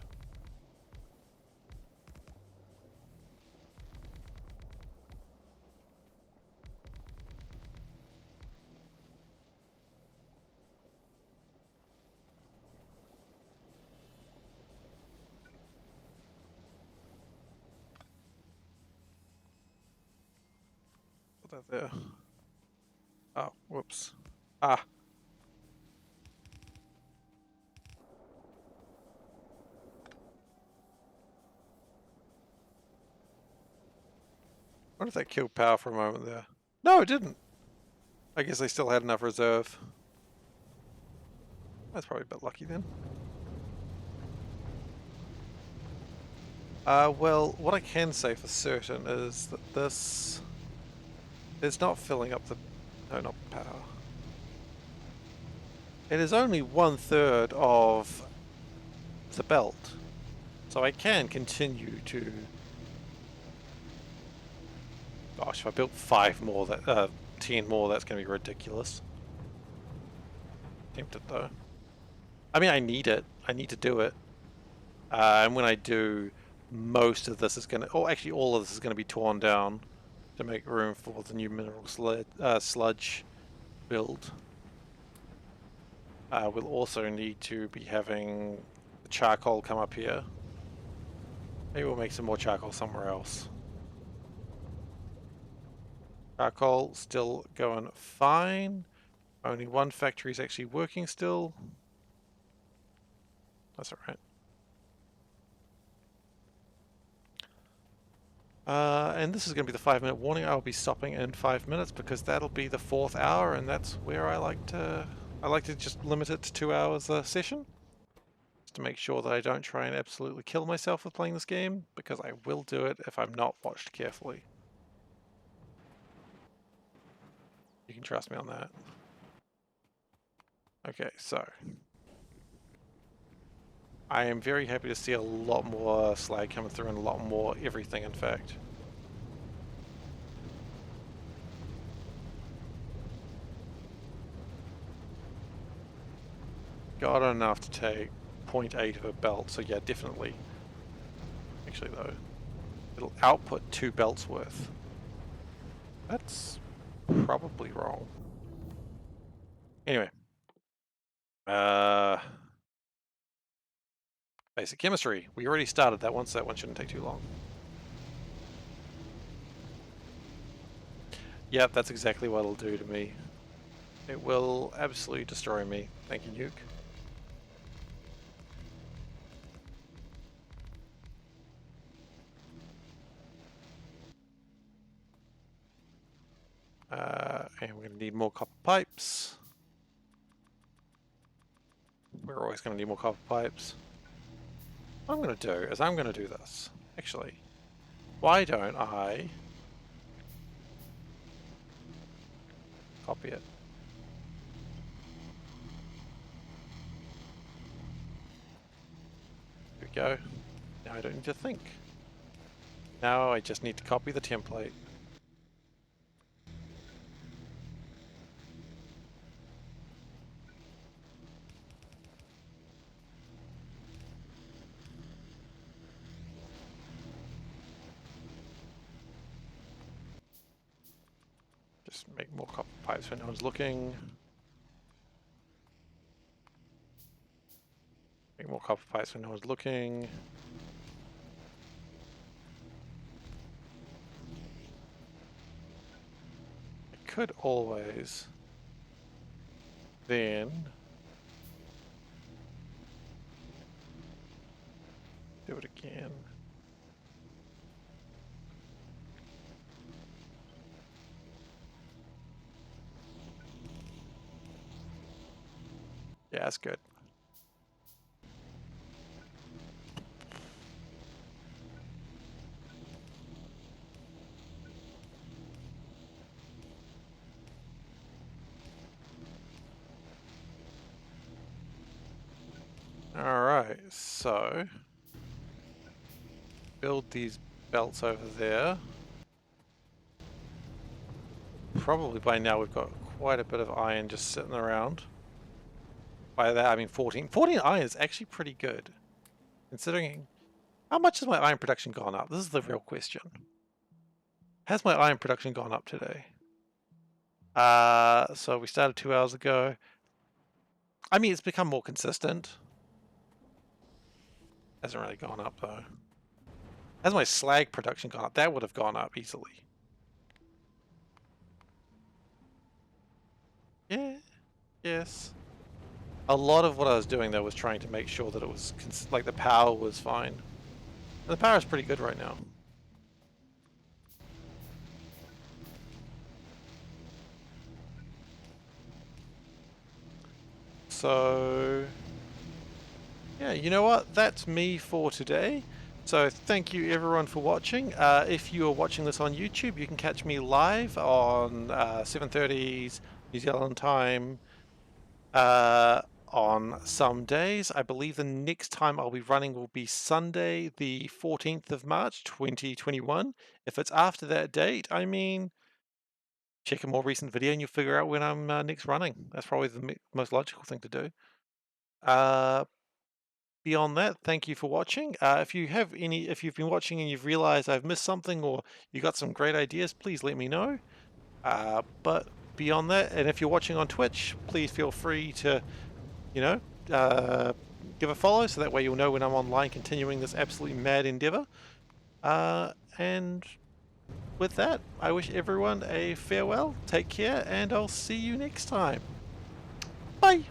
Put that there. Oh, whoops. Ah. What if that killed power for a moment there? No, it didn't. I guess they still had enough reserve. That's probably a bit lucky then. Well, what I can say for certain is that this is not filling up the... No, not power. It is only 1/3 of the belt. So I can continue to... Gosh, if I built 5 more, 10 more, that's going to be ridiculous. Tempted though. I mean, I need it. I need to do it. And when I do, most of this is going to... Oh, actually all of this is going to be torn down to make room for the new mineral sludge build. We'll also need to be having the charcoal come up here. Maybe we'll make some more charcoal somewhere else. Charcoal still going fine. Only one factory is actually working still. That's alright. And this is going to be the 5-minute warning. I'll be stopping in 5 minutes because that'll be the 4th hour, and that's where I like to just limit it to 2 hours a session. Just to make sure that I don't try and absolutely kill myself with playing this game, because I will do it if I'm not watched carefully. You can trust me on that. Okay, so I am very happy to see a lot more slag coming through and a lot more everything, in fact. got enough to take 0.8 of a belt, so yeah, definitely. Actually though, it'll output 2 belts worth. That's probably wrong. Anyway. Basic chemistry. We already started that one, so that one shouldn't take too long. Yep, that's exactly what it'll do to me. It will absolutely destroy me. Thank you, Nuke. And we're going to need more copper pipes. We're always going to need more copper pipes. What I'm going to do is I'm going to do this. Actually, why don't I copy it? There we go. Now I don't need to think. Now I just need to copy the template. Just make more copper pipes when no one's looking. Make more copper pipes when no one's looking. I could always then do it again. Yeah, that's good. Alright, so build these belts over there. Probably by now we've got quite a bit of iron just sitting around. By that I mean 14. 14 iron is actually pretty good. Considering how much has my iron production gone up? This is the real question. Has my iron production gone up today? So we started 2 hours ago. I mean, it's become more consistent. Hasn't really gone up though. Has my slag production gone up? That would have gone up easily. Yeah, yes. A lot of what I was doing though was trying to make sure that it was, like, the power was fine. And the power is pretty good right now. So, yeah, you know what? That's me for today. So thank you everyone for watching. If you are watching this on YouTube, you can catch me live on 7:30 New Zealand time on some days. I believe the next time I'll be running will be Sunday, the 14th of March, 2021. If it's after that date, I mean, check a more recent video and you'll figure out when I'm next running. That's probably the most logical thing to do. Beyond that, thank you for watching. If you've been watching and you've realized I've missed something or you got some great ideas, please let me know. But beyond that, and if you're watching on Twitch, please feel free to, give a follow so that way you'll know when I'm online continuing this absolutely mad endeavor. And with that, I wish everyone a farewell, take care, and I'll see you next time. Bye!